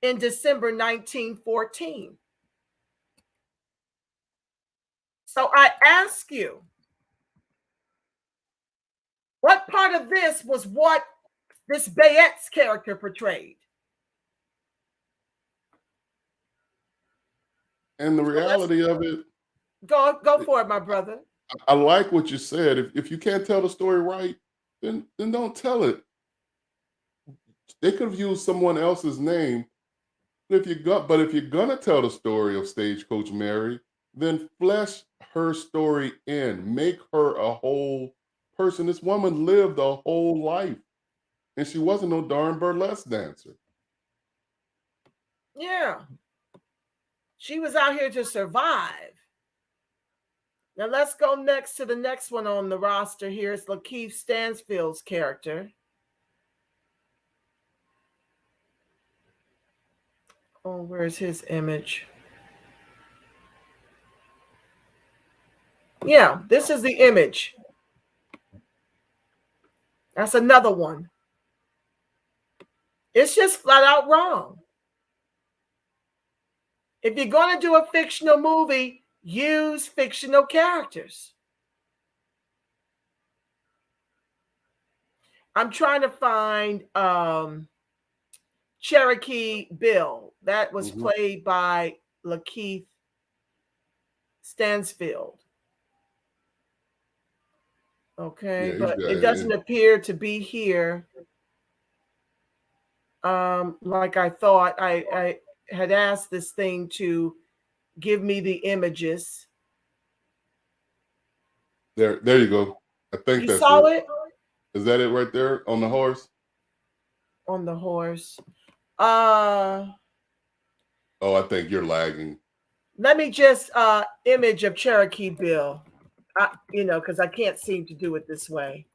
in December 1914. So I ask you, what part of this was what this Bayette's character portrayed? And the reality of it, go for it, my brother. I like what you said. If you can't tell the story right, then don't tell it. They could have used someone else's name. But if you're gonna tell the story of Stagecoach Mary, then flesh her story in. Make her a whole person. This woman lived a whole life, and she wasn't no darn burlesque dancer. Yeah. She was out here to survive. Now let's go next to the next one on the roster. Here's Lakeith Stansfield's character. Oh, where's his image? Yeah, this is the image. That's another one. It's just flat out wrong. If you're going to do a fictional movie, use fictional characters. I'm trying to find Cherokee Bill. That was played by Lakeith Stansfield. Okay, but it doesn't appear to be here. Like I thought. I had asked this thing to give me the images. There you go. I think you that's saw it. Is that it right there on the horse? On the horse. Oh, I think you're lagging. Let me just image of Cherokee Bill. Because I can't seem to do it this way.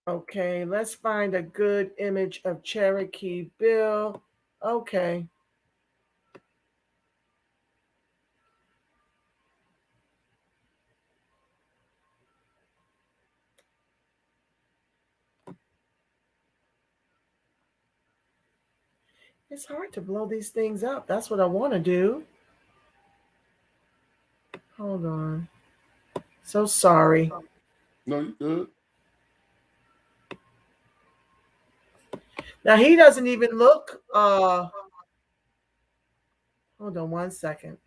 Okay, let's find a good image of Cherokee Bill. Okay. It's hard to blow these things up. That's what I want to do. Hold on. So sorry. No, you good. Now he doesn't even look hold on one second.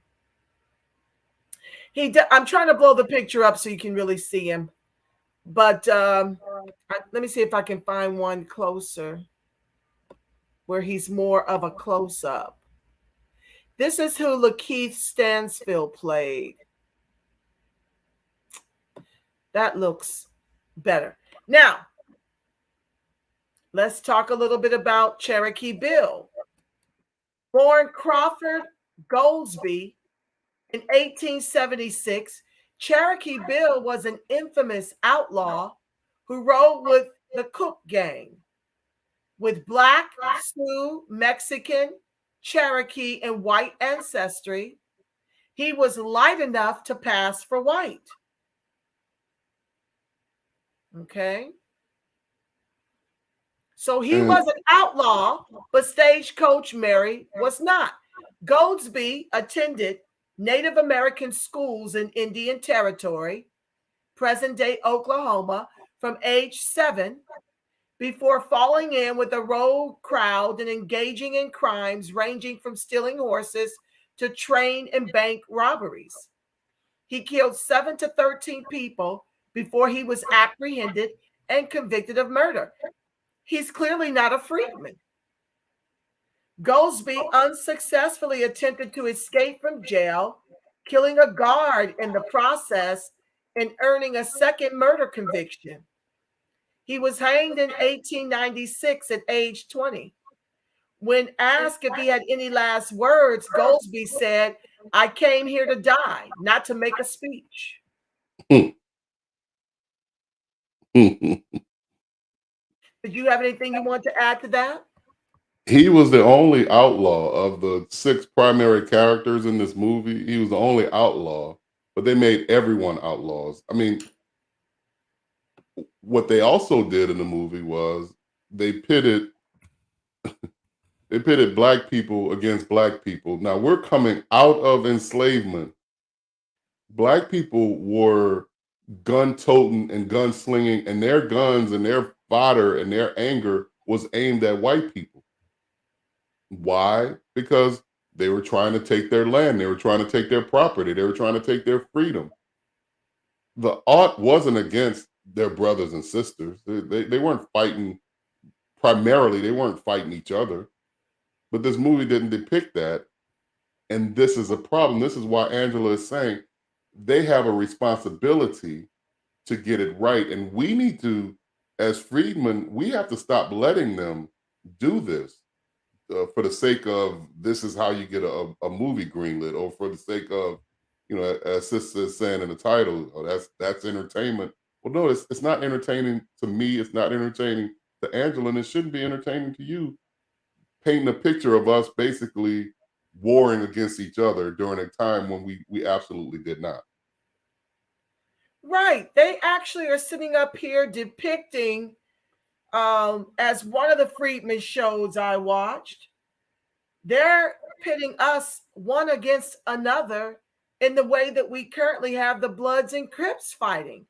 I'm trying to blow the picture up so you can really see him. But let me see if I can find one closer where he's more of a close up. This is who Lakeith Stansfield played. That looks better. Now, let's talk a little bit about Cherokee Bill. Born Crawford Goldsby in 1876, Cherokee Bill was an infamous outlaw who rode with the Cook Gang. With Black, Sioux, Mexican, Cherokee, and white ancestry, he was light enough to pass for white. Okay. So he was an outlaw, but Stagecoach Mary was not. Goldsby attended Native American schools in Indian Territory, present-day Oklahoma, from age 7, before falling in with a rogue crowd and engaging in crimes ranging from stealing horses to train and bank robberies. He killed 7 to 13 people before he was apprehended and convicted of murder. He's clearly not a freedman. Goldsby unsuccessfully attempted to escape from jail, killing a guard in the process and earning a second murder conviction. He was hanged in 1896 at age 20. When asked if he had any last words, Goldsby said, "I came here to die, not to make a speech." Did you have anything you want to add to that? He was the only outlaw of the 6 primary characters in this movie. He was the only outlaw, but they made everyone outlaws. I mean, what they also did in the movie was they pitted black people against black people. Now we're coming out of enslavement. Black people were gun toting and gun slinging, and their guns and their fodder and their anger was aimed at white people. Why? Because they were trying to take their land. They were trying to take their property. They were trying to take their freedom. The art wasn't against their brothers and sisters. They weren't fighting, primarily, they weren't fighting each other. But this movie didn't depict that. And this is a problem. This is why Angela is saying they have a responsibility to get it right. And we need to, as freedmen, we have to stop letting them do this for the sake of this is how you get a movie greenlit, or for the sake of, you know, as Sister is saying in the title, oh, that's entertainment. Well, no, it's not entertaining to me. It's not entertaining to Angela, and it shouldn't be entertaining to you. Painting a picture of us basically warring against each other during a time when we absolutely did not. Right. They actually are sitting up here depicting, as one of the Freedman shows I watched, they're pitting us one against another in the way that we currently have the Bloods and Crips fighting.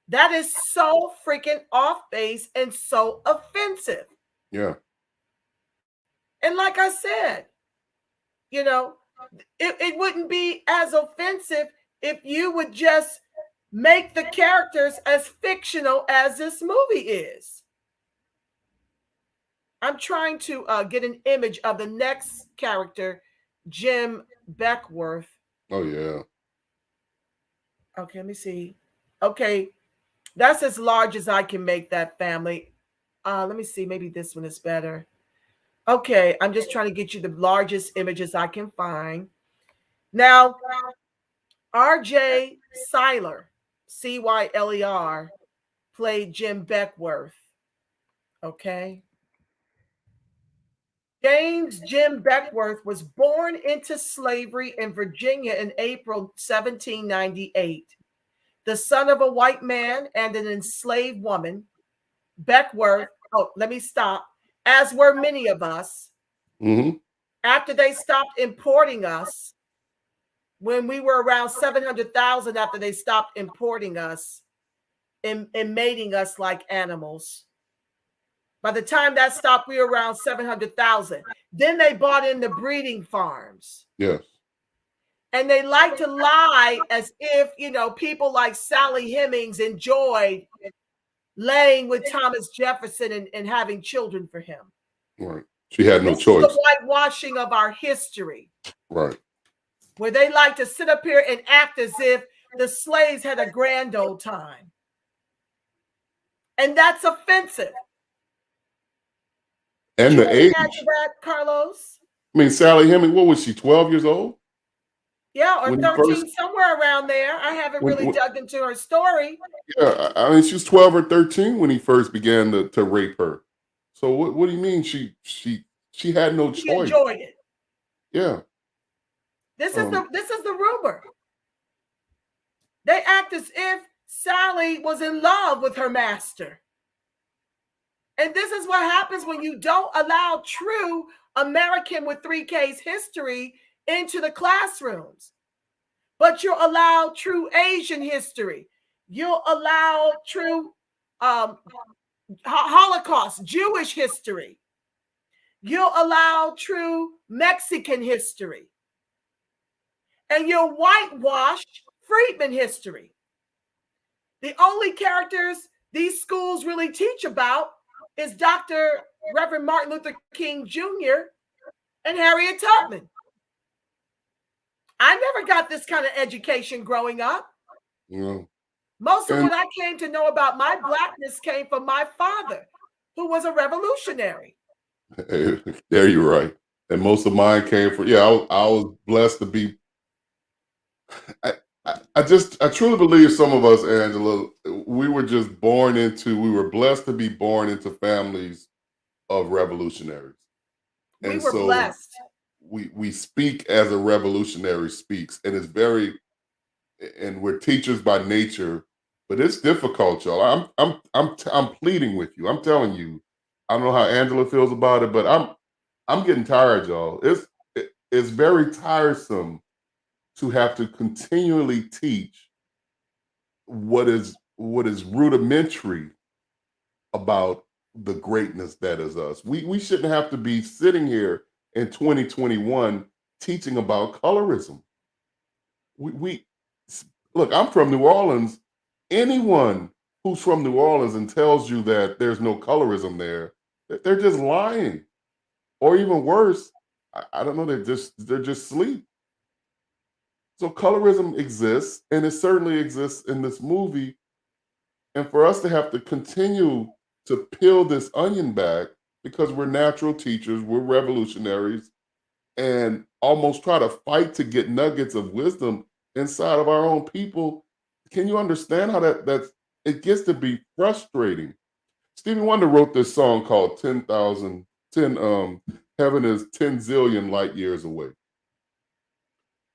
That is so freaking off base and so offensive. Yeah. And like I said, you know, it wouldn't be as offensive if you would just make the characters as fictional as this movie is. I'm trying to get an image of the next character, Jim Beckworth. Oh, yeah. Okay, let me see. Okay, that's as large as I can make that family. Let me see. Maybe this one is better. Okay, I'm just trying to get you the largest images I can find. Now, R.J. Cyler, Cyler, played Jim Beckworth. Okay. James Jim Beckworth was born into slavery in Virginia in April 1798. The son of a white man and an enslaved woman, Beckworth, let me stop. as were many of us, Mm-hmm. after they stopped importing us, when we were around 700,000, after they stopped importing us and mating us like animals. By the time that stopped, we were around 700,000. Then they bought in the breeding farms. Yes. And they like to lie as if, people like Sally Hemings enjoyed laying with Thomas Jefferson and having children for him. Right. She had no This is the choice. whitewashing of our history. Right. Where they like to sit up here and act as if the slaves had a grand old time. And that's offensive. And you the age. Add to that, Carlos? I mean, Sally Hemings, what was she, 12 years old? Yeah, or When 13, somewhere around there. I haven't really dug into her story. Yeah, I mean, she was 12 or 13 when he first began to rape her. So what do you mean she had no She choice? enjoyed it. Yeah. This is the rumor. They act as if Sally was in love with her master. And this is what happens when you don't allow true American with 3Ks history into the classrooms. But you'll allow true Asian history. You'll allow true Holocaust, Jewish history. You'll allow true Mexican history. And you'll whitewash Freedman history. The only characters these schools really teach about is Dr. Reverend Martin Luther King Jr. and Harriet Tubman. I never got this kind of education growing up. Yeah. Most of what I came to know about my Blackness came from my father, who was a revolutionary. Hey, there you're right. And most of mine came from, I was blessed to be, I truly believe some of us, Angela, we were blessed to be born into families of revolutionaries. We were blessed. We speak as a revolutionary speaks, and and we're teachers by nature, but it's difficult, y'all. I'm pleading with you. I'm telling you. I don't know how Angela feels about it, but I'm getting tired, y'all. It's very tiresome to have to continually teach what is rudimentary about the greatness that is us. We shouldn't have to be sitting here in 2021 teaching about colorism. We look, I'm from New Orleans. Anyone who's from New Orleans and tells you that there's no colorism there, they're just lying. Or even worse, I don't know, they're just asleep. So colorism exists, and it certainly exists in this movie. And for us to have to continue to peel this onion back because we're natural teachers, we're revolutionaries, and almost try to fight to get nuggets of wisdom inside of our own people. Can you understand how that's it gets to be frustrating? Stevie Wonder wrote this song called 10,000, Heaven is 10 zillion light years away.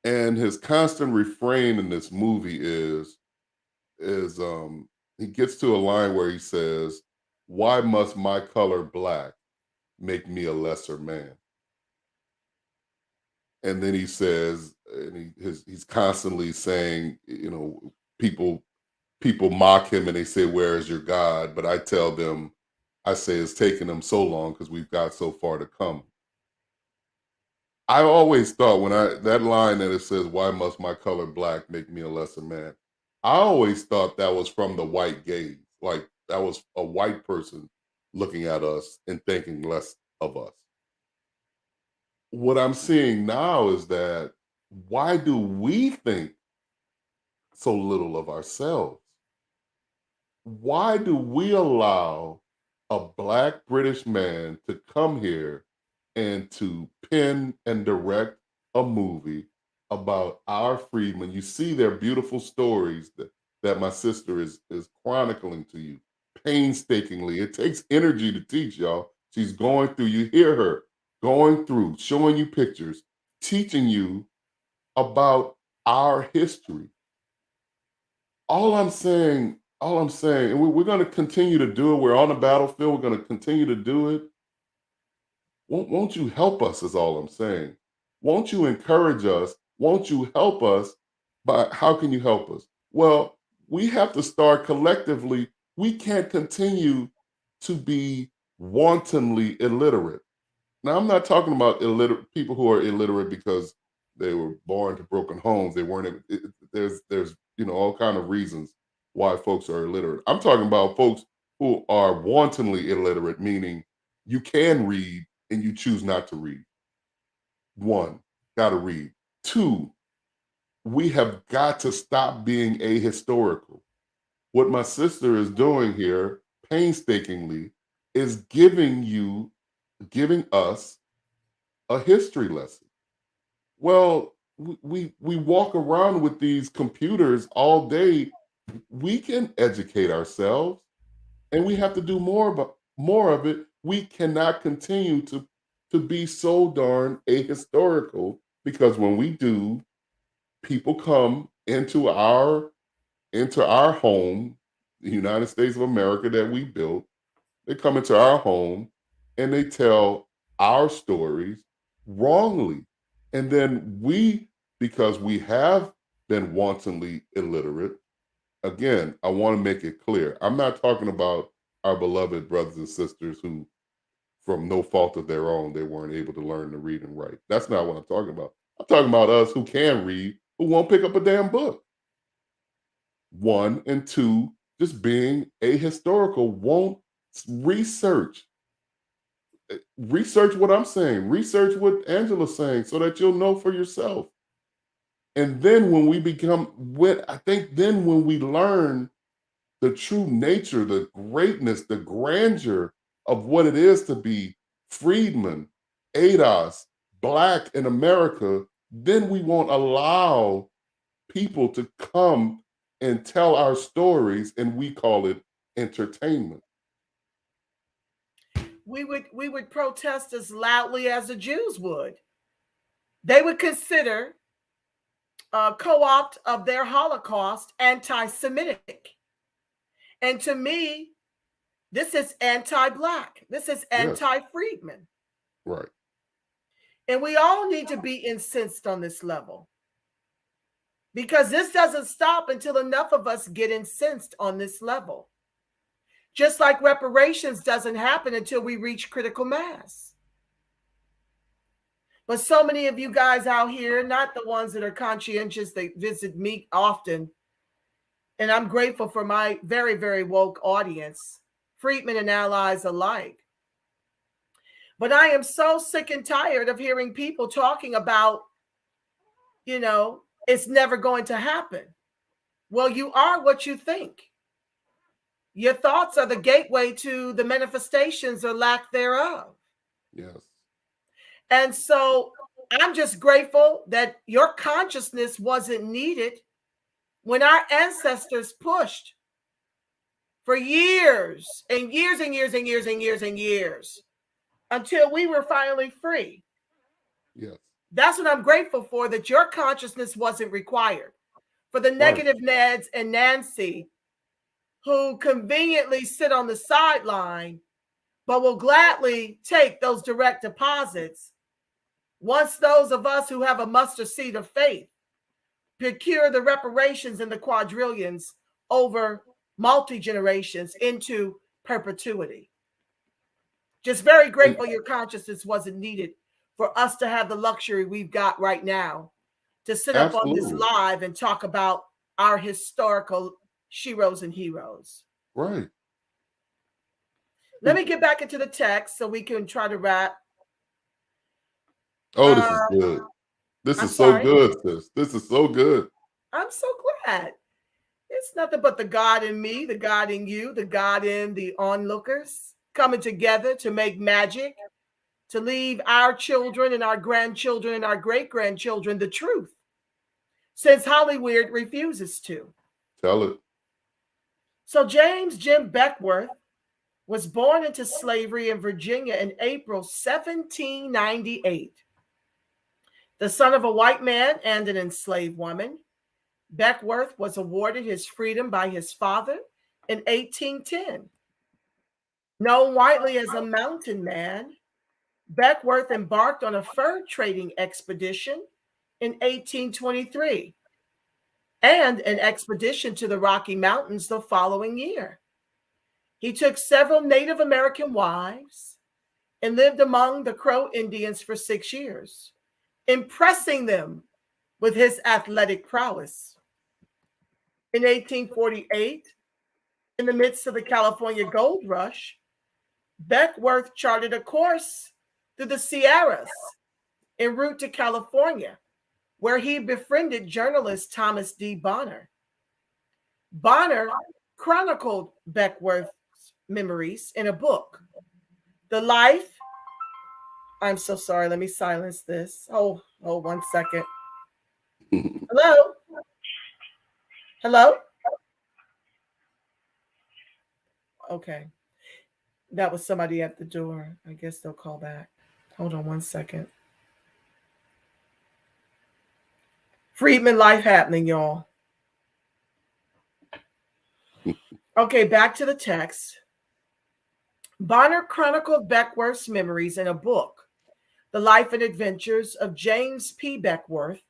And his constant refrain in this movie is he gets to a line where he says, "Why must my color black make me a lesser man?" And then he says, and he's constantly saying, people mock him and they say, "Where is your God?" But I tell them, I say it's taken them so long because we've got so far to come. I always thought that line that it says, "Why must my color black make me a lesser man?" I always thought that was from the white gaze, like that was a white person looking at us and thinking less of us. What I'm seeing now is that why do we think so little of ourselves? Why do we allow a Black British man to come here and to pen and direct a movie about our freedmen? You see their beautiful stories that my sister is chronicling to you painstakingly. It takes energy to teach, y'all. She's going through, you hear her going through, showing you pictures, teaching you about our history. All I'm saying, and we're going to continue to do it. We're on the battlefield. We're going to continue to do it. Won't you help us is all I'm saying. Won't you encourage us? Won't you help us? But how can you help us? Well, we have to start collectively. We can't continue to be wantonly illiterate. Now, I'm not talking about illiterate people who are illiterate because they were born to broken homes. They weren't. There's all kind of reasons why folks are illiterate. I'm talking about folks who are wantonly illiterate, meaning you can read and you choose not to read. One, got to read. Two, we have got to stop being ahistorical. What my sister is doing here, painstakingly, is giving us a history lesson. Well, we walk around with these computers all day. We can educate ourselves, and we have to do more of it. We cannot continue to be so darn ahistorical, because when we do, people come into our home, the United States of America that we built. They come into our home and they tell our stories wrongly. And then because we have been wantonly illiterate, again, I want to make it clear. I'm not talking about our beloved brothers and sisters who, from no fault of their own, they weren't able to learn to read and write. That's not what I'm talking about. I'm talking about us who can read, who won't pick up a damn book. One, and two, just being ahistorical, won't research. Research what I'm saying, research what Angela's saying, so that you'll know for yourself. And then when we when we learn the true nature, the greatness, the grandeur of what it is to be freedman, ADOS, Black in America, then we won't allow people to come and tell our stories, and we call it entertainment. We would protest as loudly as the Jews would. They would consider co-opt of their Holocaust anti-Semitic. And to me, this is anti-Black. This is anti-Freedman. Right. And we all need to be incensed on this level, because this doesn't stop until enough of us get incensed on this level. Just like reparations doesn't happen until we reach critical mass. But so many of you guys out here, not the ones that are conscientious, they visit me often, and I'm grateful for my very, very woke audience, Freedmen and allies alike. But I am so sick and tired of hearing people talking about, it's never going to happen. Well, you are what you think. Your thoughts are the gateway to the manifestations or lack thereof. Yes. And so I'm just grateful that your consciousness wasn't needed when our ancestors pushed for years and years and years and years and years and years until we were finally free. Yes. That's what I'm grateful for, that your consciousness wasn't required. For the negative Neds and Nancy who conveniently sit on the sideline, but will gladly take those direct deposits once those of us who have a mustard seed of faith procure the reparations and the quadrillions over multi-generations into perpetuity. Just very grateful your consciousness wasn't needed for us to have the luxury we've got right now to sit up on this live and talk about our historical sheroes and heroes. Right. Let me get back into the text so we can try to wrap. Oh, this is good. This is so good, sis. This is so good. I'm so glad. It's nothing but the God in me, the God in you, the God in the onlookers coming together to make magic, to leave our children and our grandchildren and our great-grandchildren the truth, since Hollywood refuses to. Tell it. So James Jim Beckworth was born into slavery in Virginia in April 1798. The son of a white man and an enslaved woman, Beckworth was awarded his freedom by his father in 1810. Known widely as a mountain man, Beckworth embarked on a fur trading expedition in 1823 and an expedition to the Rocky Mountains the following year. He took several Native American wives and lived among the Crow Indians for 6 years, impressing them with his athletic prowess. In 1848, in the midst of the California gold rush, Beckworth charted a course through the Sierras en route to California, where he befriended journalist Thomas D. Bonner. Bonner chronicled Beckworth's memories in a book, The Life. I'm so sorry. Let me silence this. Oh, 1 second. Hello? Hello? Okay. That was somebody at the door. I guess they'll call back. Hold on 1 second. Freedman life happening, y'all. Okay, back to the text. Bonner chronicled Beckworth's memories in a book, The Life and Adventures of James P. Beckworth,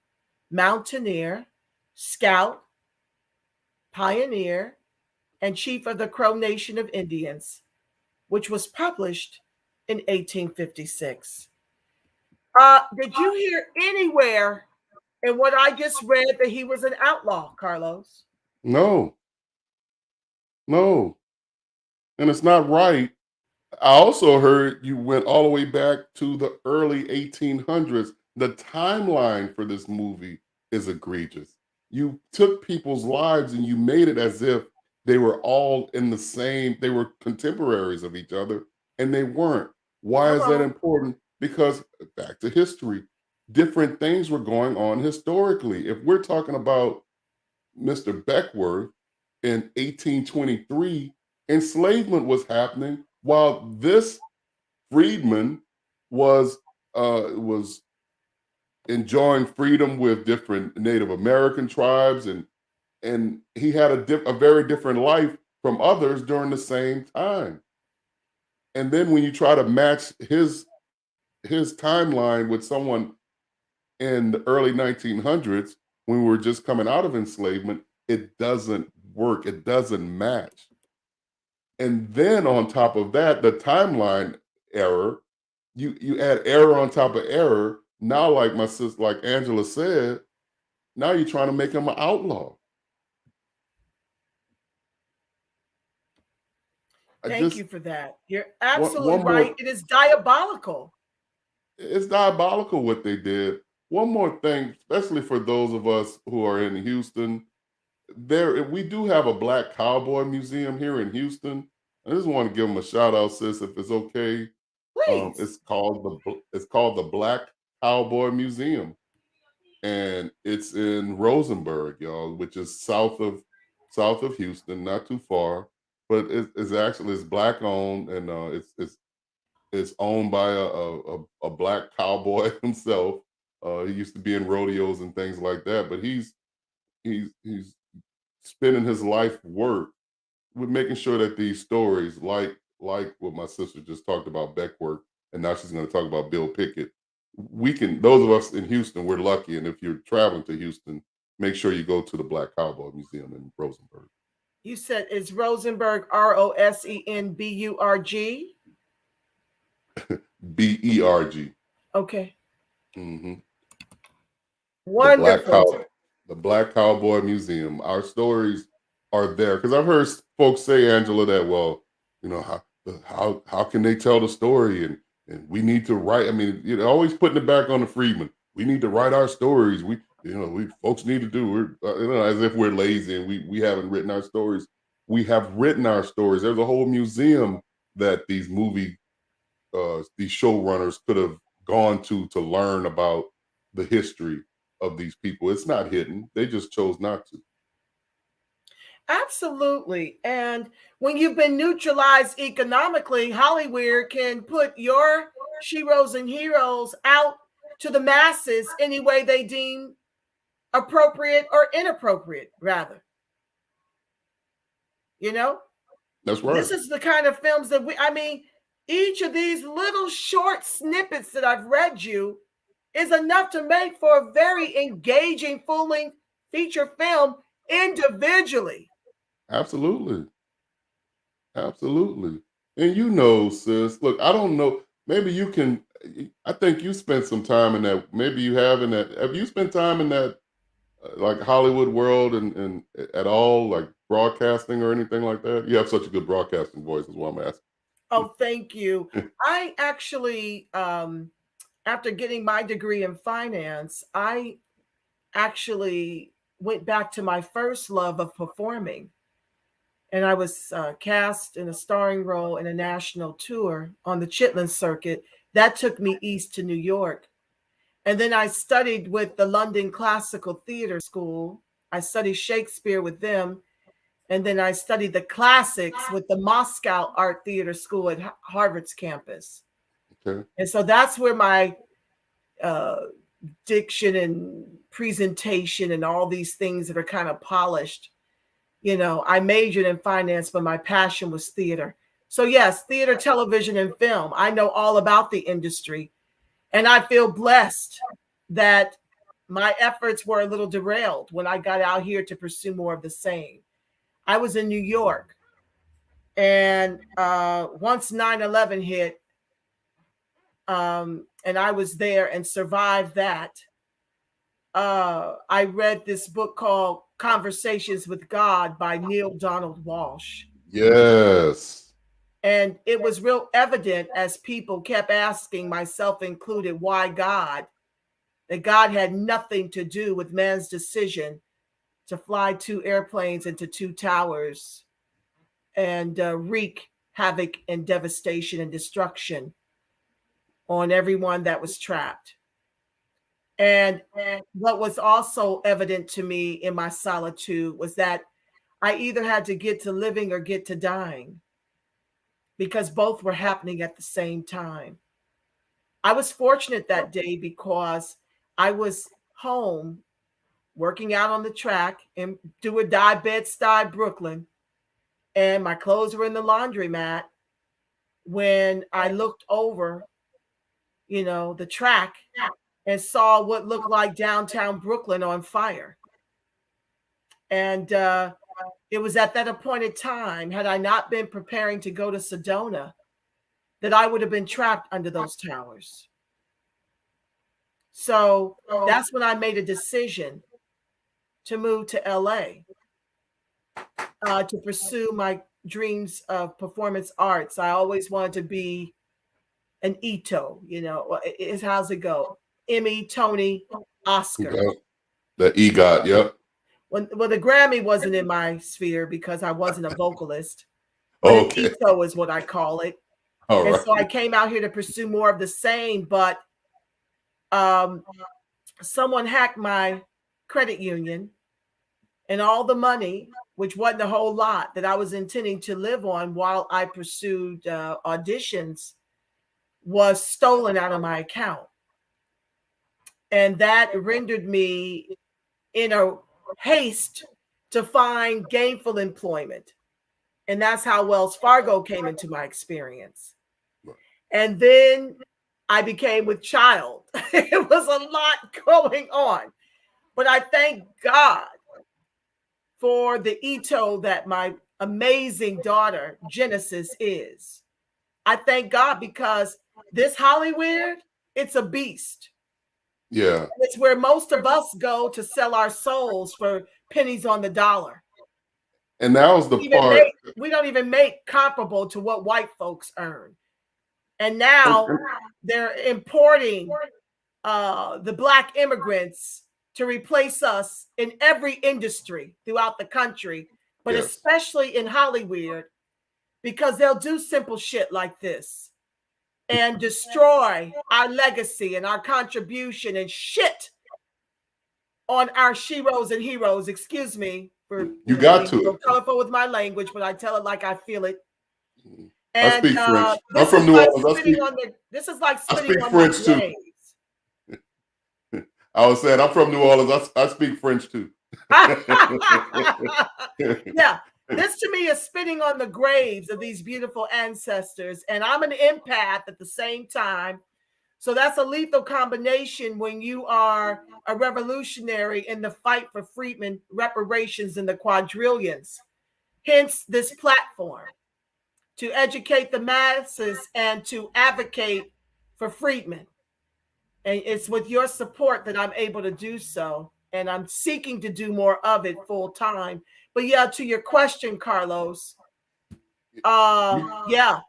mountaineer, scout, pioneer, and chief of the Crow Nation of Indians, which was published in 1856. Did you hear anywhere in what I just read that he was an outlaw, Carlos? No. And it's not right. I also heard you went all the way back to the early 1800s. The timeline for this movie is egregious. You took people's lives and you made it as if they were all in the same, they were contemporaries of each other, and they weren't. Why is that important? Because back to history, different things were going on historically. If we're talking about Mr. Beckworth in 1823, enslavement was happening while this freedman was enjoying freedom with different Native American tribes, and he had a very different life from others during the same time. And then when you try to match his timeline with someone in the early 1900s, when we were just coming out of enslavement, it doesn't work. It doesn't match. And then on top of that, the timeline error, you add error on top of error. Now, like my sister, like Angela said, now you're trying to make him an outlaw. Thank you for that. You're absolutely right. It is diabolical. It's diabolical what they did. One more thing, especially for those of us who are in Houston, we do have a Black Cowboy Museum here in Houston. I just want to give them a shout out, sis, if it's okay. Please. It's called the Black Cowboy Museum, and it's in Rosenberg, y'all, which is south of Houston, not too far. But it's Black owned, and it's owned by a Black cowboy himself. He used to be in rodeos and things like that, but he's spending his life work with making sure that these stories, like what my sister just talked about Beckworth, and now she's going to talk about Bill Pickett. Those of us in Houston, we're lucky, and if you're traveling to Houston, make sure you go to the Black Cowboy Museum in Rosenberg. You said it's Rosenberg, Rosenburg? Berg. Okay. Mm-hmm. Wonderful. The Black Cowboy Museum. Our stories are there because I've heard folks say, Angela, that how can they tell the story and we need to write. I mean, always putting it back on the freedmen. We need to write our stories. We folks need to do. As if we're lazy and we haven't written our stories. We have written our stories. There's a whole museum that these showrunners could have gone to learn about the history of these people. It's not hidden. They just chose not to. Absolutely. And when you've been neutralized economically, Hollywood can put your sheroes and heroes out to the masses any way they deem appropriate or inappropriate, rather. That's right. This is the kind of films that each of these little short snippets that I've read you is enough to make for a very engaging full-length feature film individually. Absolutely. Absolutely. And you know, sis, look, I don't know. Maybe you can, I think you spent some time in that. Maybe you have in that. Have you spent time in that, like Hollywood world and at all, like broadcasting or anything like that? You have such a good broadcasting voice, is what I'm asking. Oh, thank you. I actually, after getting my degree in finance, I actually went back to my first love of performing. And I was cast in a starring role in a national tour on the Chitlin circuit. That took me east to New York. And then I studied with the London Classical Theatre School. I studied Shakespeare with them. And then I studied the classics with the Moscow Art Theater School at Harvard's campus. Okay. And so that's where my diction and presentation and all these things that are kind of polished. You know, I majored in finance, but my passion was theater. So yes, theater, television, and film. I know all about the industry. And I feel blessed that my efforts were a little derailed when I got out here to pursue more of the same. I was in New York. And once 9/11 hit, and I was there and survived that, I read this book called Conversations with God by Neil Donald Walsh. Yes. And it was real evident as people kept asking, myself included, why God? That God had nothing to do with man's decision to fly 2 airplanes into 2 towers and wreak havoc and devastation and destruction on everyone that was trapped. And what was also evident to me in my solitude was that I either had to get to living or get to dying, because both were happening at the same time. I was fortunate that day because I was home working out on the track in Do or Die Bed-Stuy, Brooklyn, and my clothes were in the laundromat when I looked over, you know, the track and saw what looked like downtown Brooklyn on fire. And it was at that appointed time, had I not been preparing to go to Sedona, that I would have been trapped under those towers. So that's when I made a decision to move to LA to pursue my dreams of performance arts. I always wanted to be an Ito, you know, how's it go? Emmy, Tony, Oscar. Yeah. The EGOT, yep. Well, the Grammy wasn't in my sphere because I wasn't a vocalist. But Okay. an Ito is what I call it. All and right. so I came out here to pursue more of the same, but someone hacked my credit union, and all the money, which wasn't a whole lot, that I was intending to live on while I pursued auditions, was stolen out of my account. And that rendered me in a haste to find gainful employment. And that's how Wells Fargo came into my experience. And then I became with child. It was a lot going on. But I thank God for the Ito that my amazing daughter, Genesis, is. I thank God because this Hollywood, it's a beast. Yeah. It's where most of us go to sell our souls for pennies on the dollar. And that was the part. We don't even make comparable to what white folks earn. And now they're importing the Black immigrants to replace us in every industry throughout the country, but Yes. especially in Hollywood, because they'll do simple shit like this and destroy our legacy and our contribution and shit on our sheroes and heroes. Excuse me for you got being to so colorful with my language, but I tell it like I feel it. I speak French. I'm from New Orleans. This is like I spitting speak on French my too. grave. I was saying I'm from New Orleans. I speak French too. Yeah, This to me is spitting on the graves of these beautiful ancestors. And I'm an empath at the same time. So that's a lethal combination when you are a revolutionary in the fight for freedmen, reparations, and the quadrillions. Hence this platform to educate the masses and to advocate for freedmen. And it's with your support that I'm able to do so. And I'm seeking to do more of it full time. But yeah, to your question, Carlos, yeah,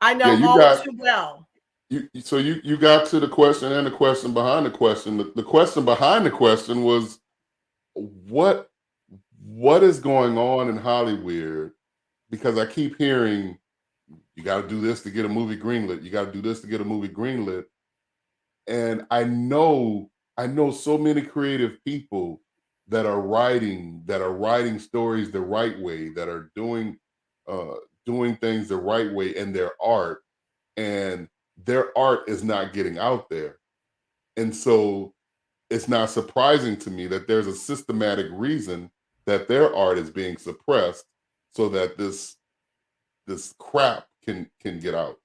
I Yeah, know you all got too well. you got to the question and the question behind the question. The question behind the question was what is going on in Hollywood? Because I keep hearing you got to do this to get a movie greenlit. You got to do this to get a movie greenlit. And I know so many creative people that are writing stories the right way, that are uh doing things the right way in their art, and their art is not getting out there. And so it's not surprising to me that there's a systematic reason that their art is being suppressed so that this crap can get out.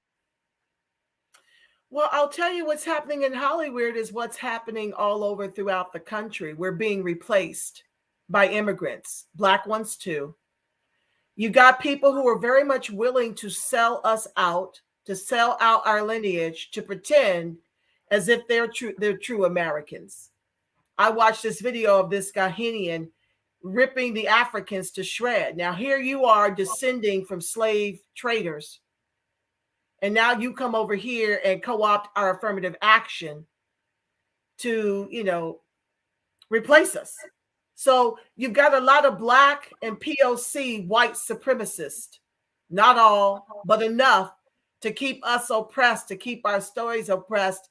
Well, I'll tell you what's happening in Hollywood is what's happening all over throughout the country. We're being replaced by immigrants, Black ones too. You got people who are very much willing to sell us out, to sell out our lineage, to pretend as if they're true Americans. I watched this video of this Ghanaian ripping the Africans to shred. Now, here you are descending from slave traders. And now you come over here and co-opt our affirmative action to, replace us. So you've got a lot of Black and POC white supremacists, not all, but enough to keep us oppressed, to keep our stories oppressed,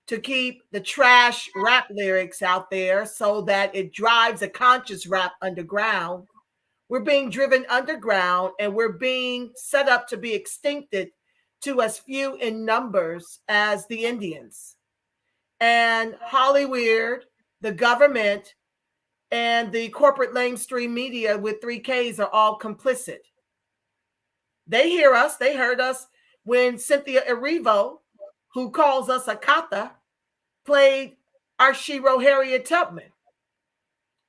to keep the trash rap lyrics out there so that it drives a conscious rap underground. We're being driven underground and we're being set up to be extincted to as few in numbers as the Indians. And Hollywood, the government, and the corporate mainstream media with 3Ks are all complicit. They hear us. They heard us when Cynthia Erivo, who calls us a kata, played our Shiro Harriet Tubman.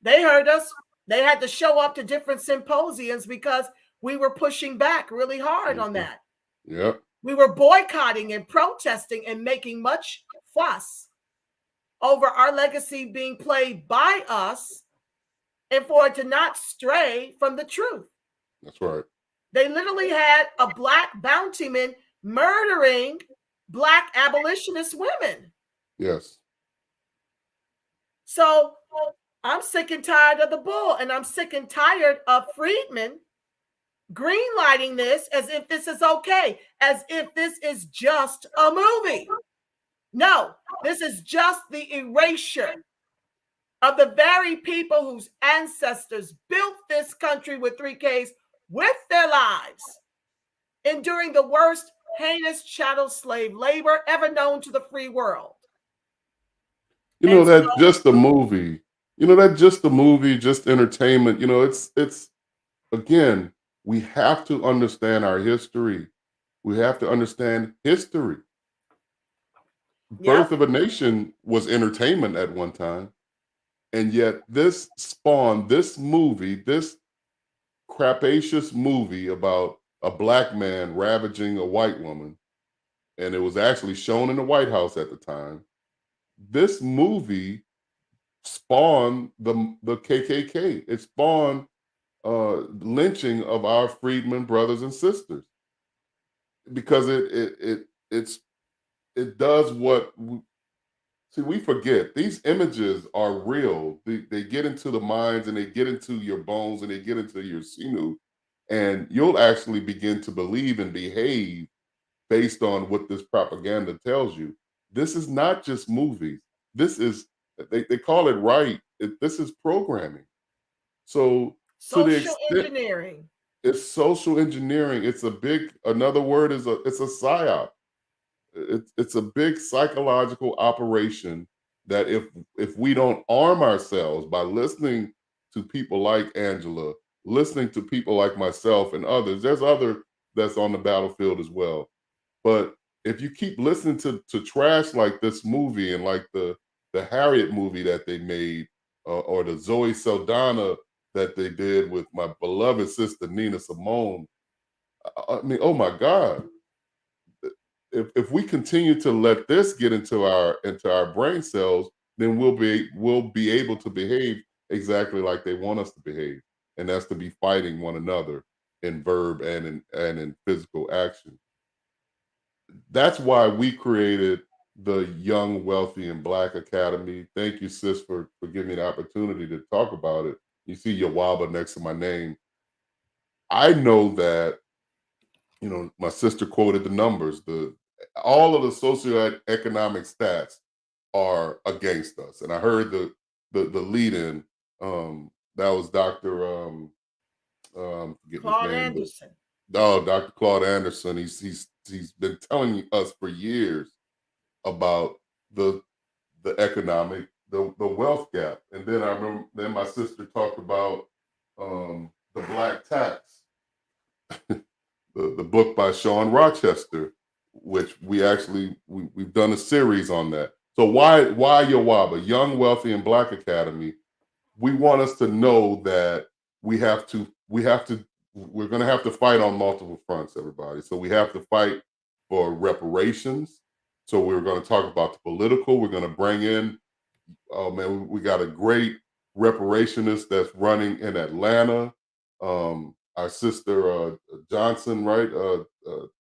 They heard us. They had to show up to different symposiums because we were pushing back really hard on that. Yep. We were boycotting and protesting and making much fuss over our legacy being played by us and for it to not stray from the truth. That's right. They literally had a Black bountyman murdering Black abolitionist women. Yes. So I'm sick and tired of the bull, and I'm sick and tired of Freedman greenlighting this as if this is okay, as if this is just a movie. No, this is just the erasure of the very people whose ancestors built this country with 3Ks with their lives, enduring the worst heinous chattel slave labor ever known to the free world. That just a movie. That just a movie, just entertainment. It's again, we have to understand our history. We have to understand history. Birth of a Nation was entertainment at one time. And yet this spawned this movie, this crapacious movie about a Black man ravaging a white woman. And it was actually shown in the White House at the time. This movie spawned the KKK. It spawned lynching of our freedmen brothers and sisters because it does what we forget. These images are real. They get into the minds and they get into your bones and they get into your sinew, and you'll actually begin to believe and behave based on what this propaganda tells you. This is not just movies. This is they call it right. This is programming. So social engineering. It's social engineering. It's another word is it's a psyop. It's a big psychological operation that if we don't arm ourselves by listening to people like Angela, listening to people like myself and others. There's other that's on the battlefield as well. But if you keep listening to trash like this movie and like the Harriet movie that they made, or the Zoe Saldana that they did with my beloved sister Nina Simone, I mean, oh my God! If we continue to let this get into our brain cells, then we'll be able to behave exactly like they want us to behave, and that's to be fighting one another in verb and in physical action. That's why we created the Young, Wealthy, and Black Academy. Thank you, sis, for giving me the opportunity to talk about it. You see Yawaba next to my name. I know that, my sister quoted the numbers. All of the socioeconomic stats are against us. And I heard the lead in. That was Dr. Forgetting his Claude name. Anderson. Oh, Dr. Claude Anderson. He's been telling us for years about the economic, the wealth gap. And then I remember my sister talked about the black tax, the book by Sean Rochester, which we've done a series on that. So why Yawaba, Young, Wealthy, and Black Academy? We want us to know that we're going to have to fight on multiple fronts, everybody. So we have to fight for reparations. So we're going to talk about the political. We're going to bring in, oh man, we got a great reparationist that's running in Atlanta. Our sister Johnson, right?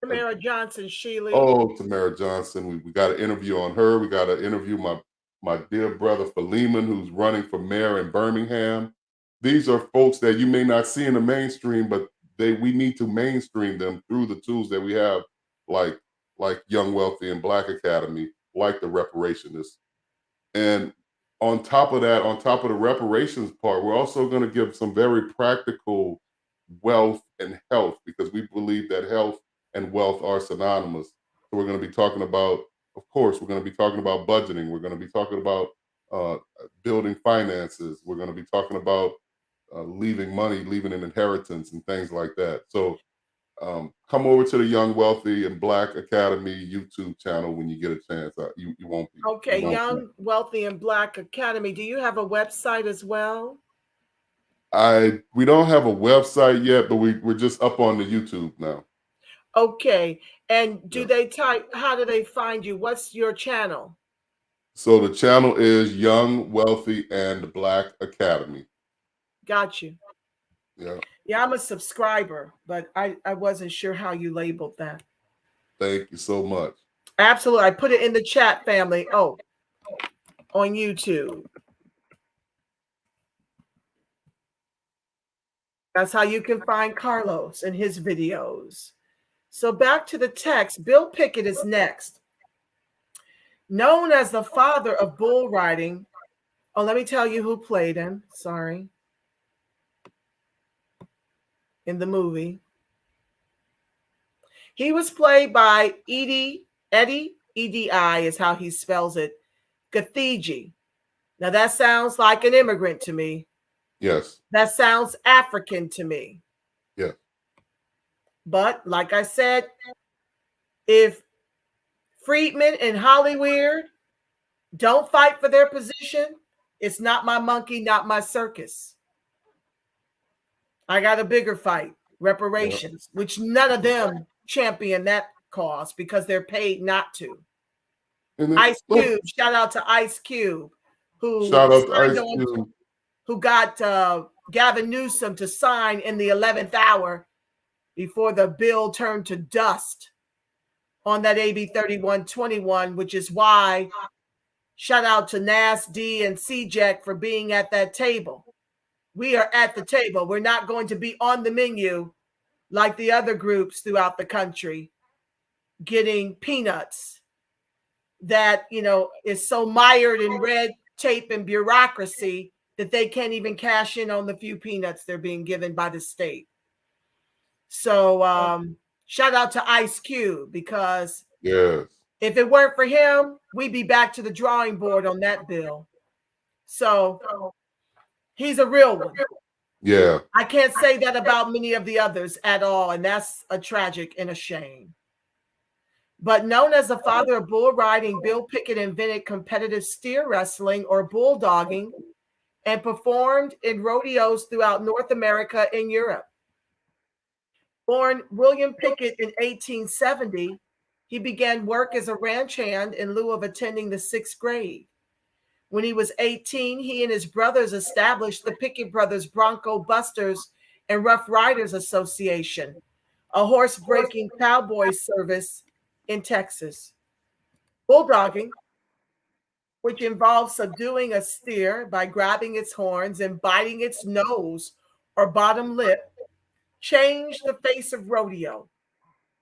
Tamara Johnson Shealy. Oh, Tamara Johnson. We got an interview on her. We got to interview my dear brother Philemon, who's running for mayor in Birmingham. These are folks that you may not see in the mainstream, but we need to mainstream them through the tools that we have, like Young, Wealthy, and Black Academy, like the reparationists. And on top of that, on top of the reparations part, we're also going to give some very practical wealth and health, because we believe that health and wealth are synonymous. So we're going to be talking about, of course, we're going to be talking about budgeting. We're going to be talking about building finances. We're going to be talking about leaving money, leaving an inheritance, and things like that. So come over to the Young, Wealthy, and Black Academy YouTube channel when you get a chance. You won't be. Okay, you won't Young, be. Wealthy, and Black Academy. Do you have a website as well? We don't have a website yet, but we're just up on the YouTube now. Okay. And Yeah. how do they find you? What's your channel? So the channel is Young, Wealthy, and Black Academy. Got you. Yeah. Yeah, I'm a subscriber, but I wasn't sure how you labeled that. Thank you so much. Absolutely. I put it in the chat, family. Oh, on YouTube. That's how you can find Carlos and his videos. So back to the text. Bill Pickett is next. Known as the father of bull riding. Oh, let me tell you who played him. Sorry. In the movie. He was played by Eddie, E-D-I is how he spells it, Gathegi. Now that sounds like an immigrant to me. Yes. That sounds African to me. Yeah. But like I said, if Freedman and Hollywierd don't fight for their position, it's not my monkey, not my circus. I got a bigger fight, reparations, which none of them champion that cause because they're paid not to. Ice Cube, shout out to Ice Cube, who got Gavin Newsom to sign in the 11th hour before the bill turned to dust on that AB 3121, which is why shout out to NAS, D, and CJEC for being at that table. We are at the table. We're not going to be on the menu like the other groups throughout the country getting peanuts that, is so mired in red tape and bureaucracy that they can't even cash in on the few peanuts they're being given by the state. So shout out to Ice Cube, because if it weren't for him, we'd be back to the drawing board on that bill. So he's a real one. Yeah. I can't say that about many of the others at all, and that's a tragic and a shame. But known as the father of bull riding, Bill Pickett invented competitive steer wrestling or bulldogging and performed in rodeos throughout North America and Europe. Born William Pickett in 1870, he began work as a ranch hand in lieu of attending the 6th grade. When he was 18, he and his brothers established the Pickett Brothers Bronco Busters and Rough Riders Association, a horse-breaking cowboy service in Texas. Bulldogging, which involves subduing a steer by grabbing its horns and biting its nose or bottom lip, changed the face of rodeo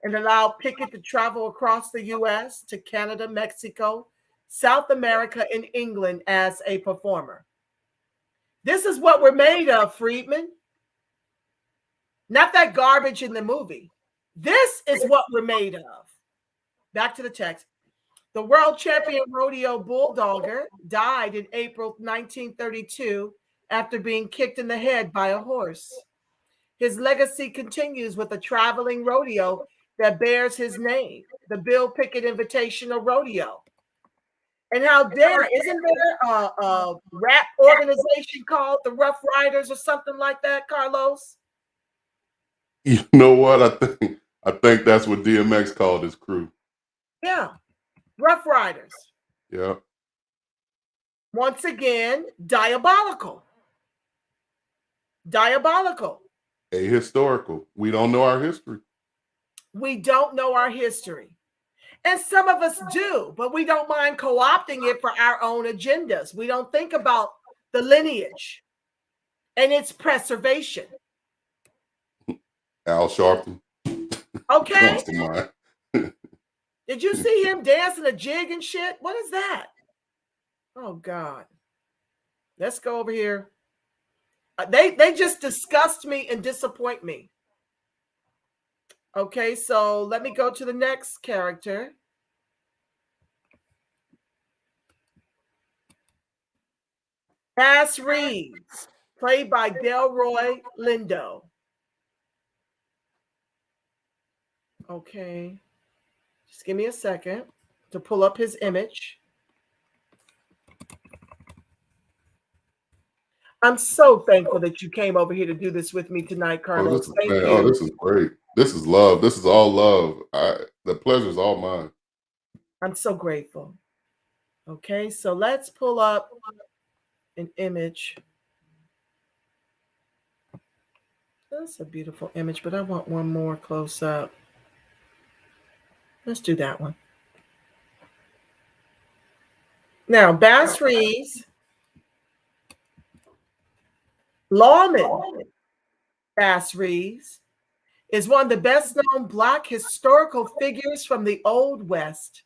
and allowed Pickett to travel across the U.S. to Canada, Mexico, South America, and England as a performer. This is what we're made of, Freedman. Not that garbage in the movie. This is what we're made of. Back to the text. The world champion rodeo bulldogger died in April 1932 after being kicked in the head by a horse. His legacy continues with a traveling rodeo that bears his name, the Bill Pickett Invitational Rodeo. And how dare, isn't there a rap organization called the Rough Riders or something like that, Carlos? You know what? I think that's what DMX called his crew. Yeah, Rough Riders. Yeah. Once again, diabolical. Diabolical. Ahistorical. We don't know our history. We don't know our history. And some of us do, but we don't mind co-opting it for our own agendas. We don't think about the lineage and its preservation. Al Sharpton. Okay. Comes to mind. Did you see him dancing a jig and shit? What is that? Oh, God. Let's go over here. They just disgust me and disappoint me. Okay, so let me go to the next character. Bass Reeves, played by Delroy Lindo. Okay, just give me a second to pull up his image. I'm so thankful that you came over here to do this with me tonight, Carlos. Thank you. This is great. This is love. This is all love. The pleasure is all mine. I'm so grateful. Okay, so let's pull up an image. That's a beautiful image, but I want one more close up. Let's do that one. Now, Bass Reeves, lawman Bass Reeves, is one of the best-known Black historical figures from the Old West.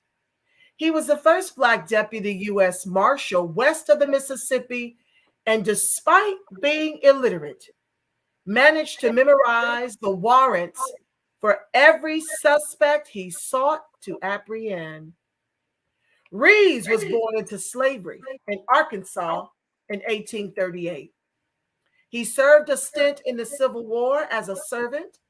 He was the first Black deputy U.S. Marshal west of the Mississippi, and despite being illiterate, managed to memorize the warrants for every suspect he sought to apprehend. Reeves was born into slavery in Arkansas in 1838. He served a stint in the Civil War as a servant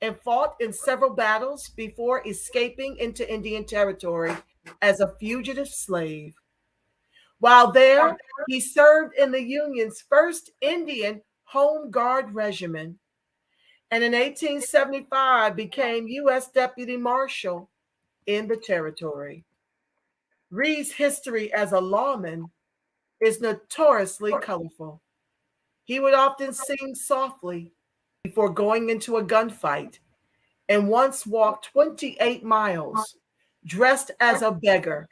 and fought in several battles before escaping into Indian Territory as a fugitive slave. While there, he served in the Union's 1st Indian Home Guard Regiment, and in 1875 became U.S. Deputy Marshal in the territory. Reeves' history as a lawman is notoriously colorful. He would often sing softly before going into a gunfight, and once walked 28 miles dressed as a beggar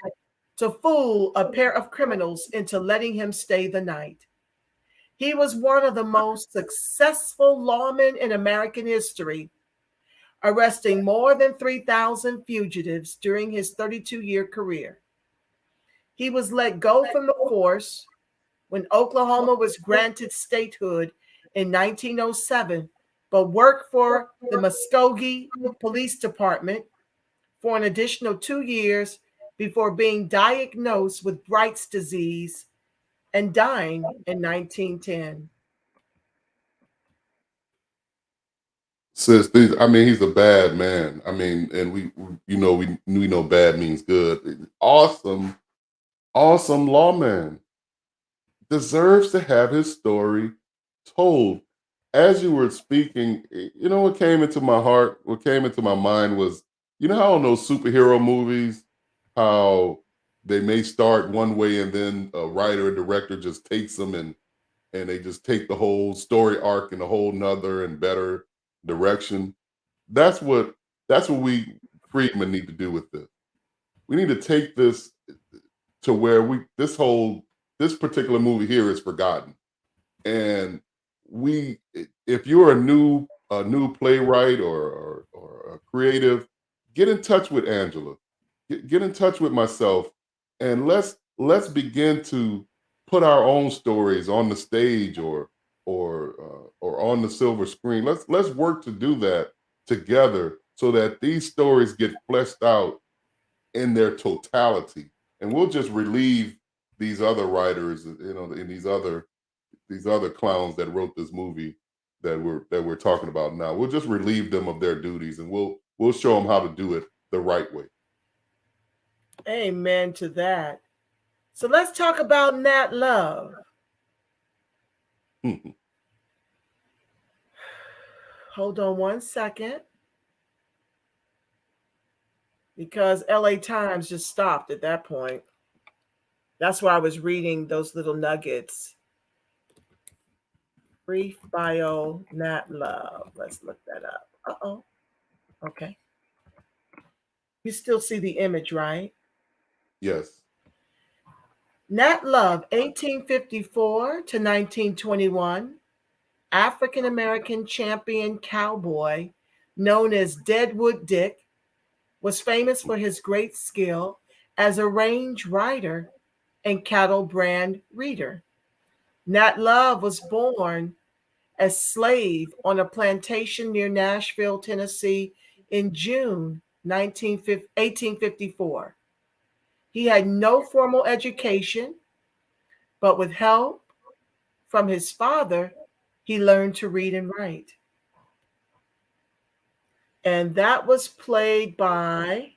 to fool a pair of criminals into letting him stay the night. He was one of the most successful lawmen in American history, arresting more than 3,000 fugitives during his 32-year career. He was let go from the force when Oklahoma was granted statehood in 1907, but worked for the Muskogee Police Department for an additional 2 years before being diagnosed with Bright's disease and dying in 1910. Sis, I mean, he's a bad man. I mean, and we know bad means good. Awesome, awesome lawman deserves to have his story told. As you were speaking, what came into my heart, what came into my mind was, how in those superhero movies, how they may start one way and then a writer or director just takes them and they just take the whole story arc in a whole nother and better direction. That's what we Friedman need to do with this. We need to take this to where this particular movie here is forgotten. And if you're a new playwright or a creative, get in touch with Angela, get in touch with myself, and let's begin to put our own stories on the stage or on the silver screen. Let's work to do that together so that these stories get fleshed out in their totality, and we'll just relieve these other writers, and these other clowns that wrote this movie that we're talking about now. We'll just relieve them of their duties, and we'll show them how to do it the right way. Amen to that. So let's talk about Nat Love. Hold on one second. Because LA Times just stopped at that point. That's why I was reading those little nuggets. Brief bio, Nat Love. Let's look that up. Uh-oh. Okay. You still see the image, right? Yes. Nat Love, 1854 to 1921, African-American champion cowboy known as Deadwood Dick, was famous for his great skill as a range rider and cattle brand reader. Nat Love was born as slave on a plantation near Nashville, Tennessee in June 1854. He had no formal education, but with help from his father, he learned to read and write. And that was played by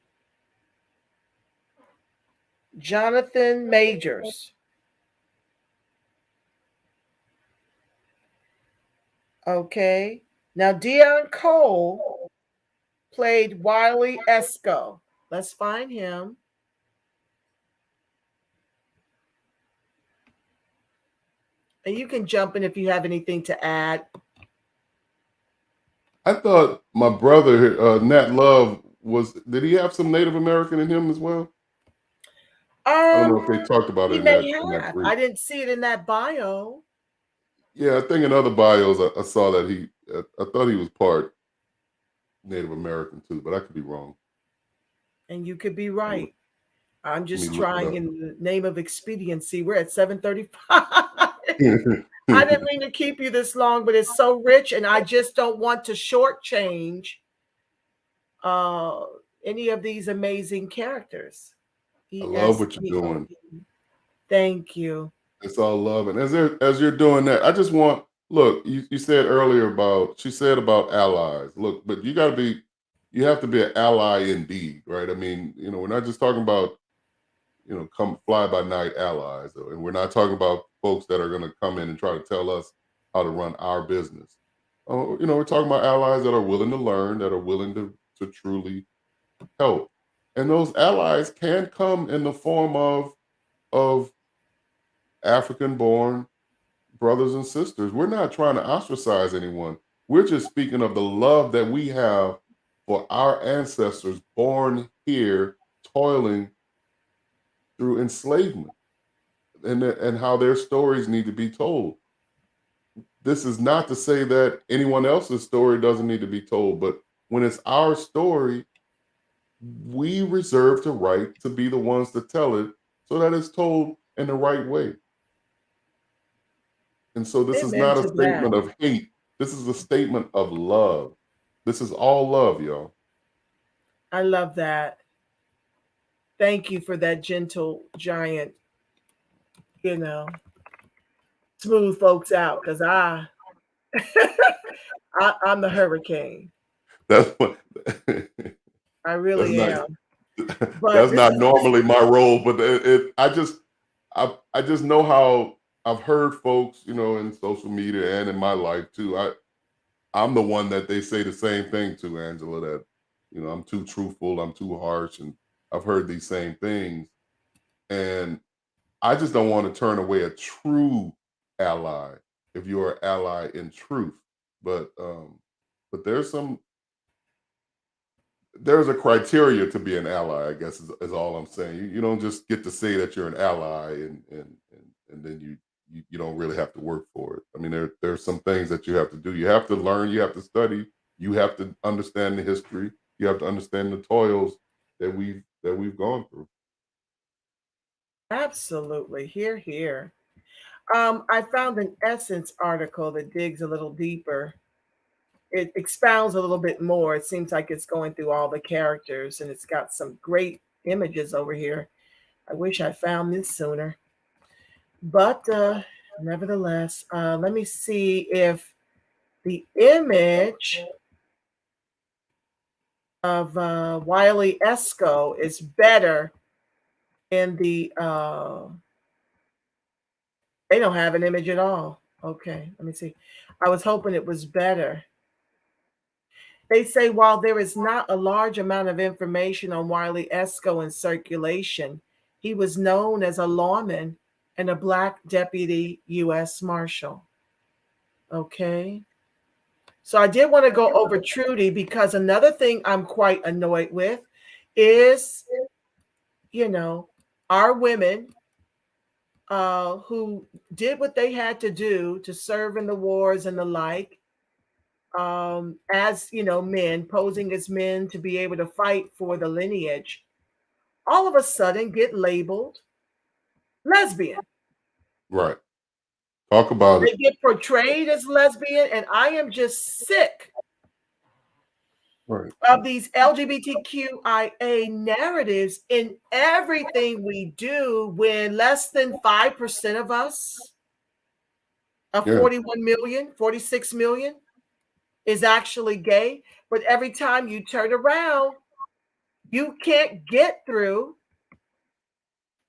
Jonathan Majors. Okay. Now, Dion Cole played Wiley Esco. Let's find him. And you can jump in if you have anything to add. I thought my brother, Nat Love, did he have some Native American in him as well? I don't know if they talked about it He in may that have. brief. I didn't see it in that bio. Yeah, I think in other bios I saw that I thought he was part Native American too, but I could be wrong. And you could be right. I'm just Let me look it trying up. in the name of expediency. We're at 7:35. I didn't mean to keep you this long, but it's so rich, and I just don't want to shortchange any of these amazing characters. I love what you're ESPO. doing. Thank you. It's all love. And as you're doing that, I just want look, you said earlier she said about allies. Look, but you have to be an ally indeed, right? I mean, we're not just talking about, come fly by night allies, and we're not talking about folks that are going to come in and try to tell us how to run our business. We're talking about allies that are willing to learn, that are willing to truly help. And those allies can come in the form of African-born brothers and sisters. We're not trying to ostracize anyone. We're just speaking of the love that we have for our ancestors born here, toiling through enslavement, and how their stories need to be told. This is not to say that anyone else's story doesn't need to be told, but when it's our story, we reserve the right to be the ones to tell it so that it's told in the right way. And so this is Amen not a to statement that. of hate. This is a statement of love. This is all love, y'all. I love that. Thank you for that gentle giant, smooth folks out, because I'm the hurricane. That's what. I That's really not. am. But That's this not is normally my role, but I just know how I've heard folks, in social media and in my life too. I'm the one that they say the same thing to, Angela, that, I'm too truthful, I'm too harsh, and I've heard these same things. And I just don't want to turn away a true ally if you're an ally in truth. But there's a criteria to be an ally, I guess is all I'm saying. You don't just get to say that you're an ally and then you don't really have to work for it. I mean, there's some things that you have to do. You have to learn, you have to study, you have to understand the history, you have to understand the toils that we've gone through. absolutely here, here. I found an Essence article that digs a little deeper. It expounds a little bit more. It seems like it's going through all the characters, and it's got some great images over here. I wish I found this sooner. But nevertheless, let me see if the image of Wiley Esco is better in the. They don't have an image at all. Okay, let me see. I was hoping it was better. They say while there is not a large amount of information on Wiley Esco in circulation, he was known as a lawman and a black deputy U.S. Marshal. Okay. So I did want to go over Trudy because another thing I'm quite annoyed with is, you know, our women who did what they had to do to serve in the wars and the like, as men, posing as men to be able to fight for the lineage, all of a sudden get labeled lesbian. Right. Talk about They it. get portrayed as lesbian, and I am just sick Right. of these LGBTQIA narratives in everything we do when less than 5% of us, of Yeah. 41 million, 46 million, is actually gay. But every time you turn around, you can't get through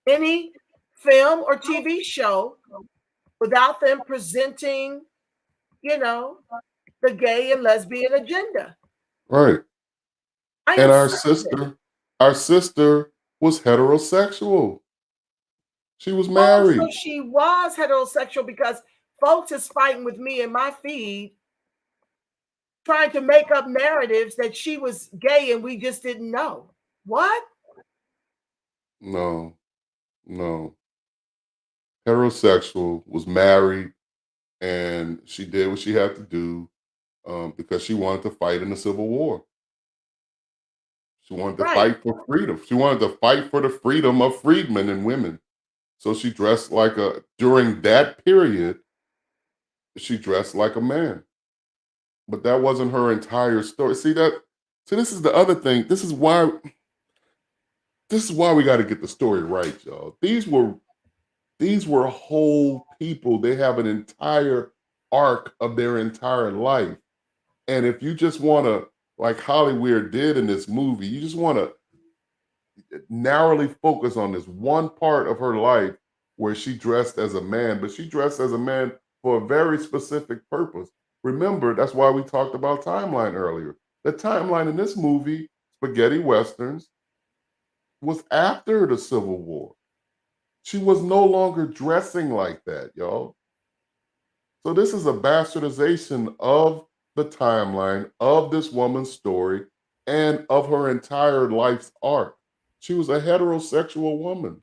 any film or TV show without them presenting, you know, the gay and lesbian agenda. Right. I And am our sick of it. sister was heterosexual. She was Oh, so married. she was heterosexual because folks is fighting with me in my feed, trying to make up narratives that she was gay and we just didn't know. What? No, no. Heterosexual, was married, and she did what she had to do because she wanted to fight in the Civil War. She wanted to Right. fight for freedom. She wanted to fight for the freedom of freedmen and women. So she dressed during that period, she dressed like a man. But that wasn't her entire story. See, this is the other thing. This is why we got to get the story right, y'all. These were whole people. They have an entire arc of their entire life. And if you just want to, like Hollyweerd did in this movie, you just want to narrowly focus on this one part of her life where she dressed as a man, but she dressed as a man for a very specific purpose. Remember, that's why we talked about timeline earlier. The timeline in this movie, Spaghetti Westerns, was after the Civil War. She was no longer dressing like that, y'all. So this is a bastardization of the timeline of this woman's story and of her entire life's arc. She was a heterosexual woman.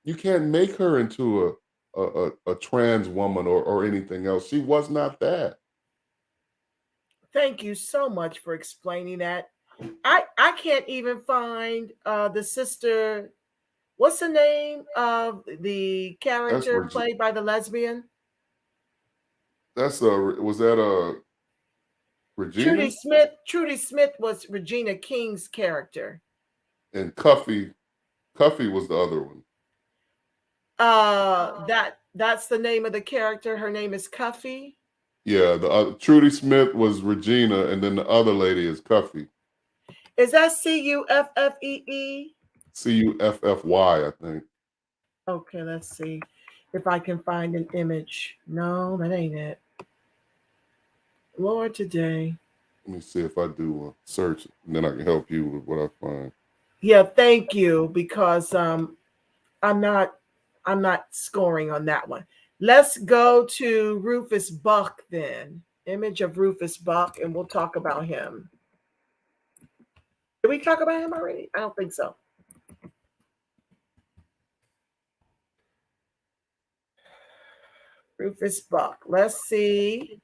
You can't make her into a trans woman or anything else. She was not that. Thank you so much for explaining that. I can't even find the sister. What's the name of the That's character Reg- played by the lesbian? that's was that Trudy Regina Smith. Trudy Smith was Regina King's character. and Cuffy. Cuffy was the other one. That's the name of the character. Her name is Cuffy. Yeah, the Trudy Smith was Regina, and then the other lady is Cuffy. Is that Cuffee? Cuffy, I think. Okay, let's see if I can find an image. No, that ain't it. Lord, today. Let me see if I do a search, and then I can help you with what I find. Yeah, thank you, because I'm not scoring on that one. Let's go to Rufus Buck then. Image of Rufus Buck, and we'll talk about him. Did we talk about him already? I don't think so. Rufus Buck. Let's see.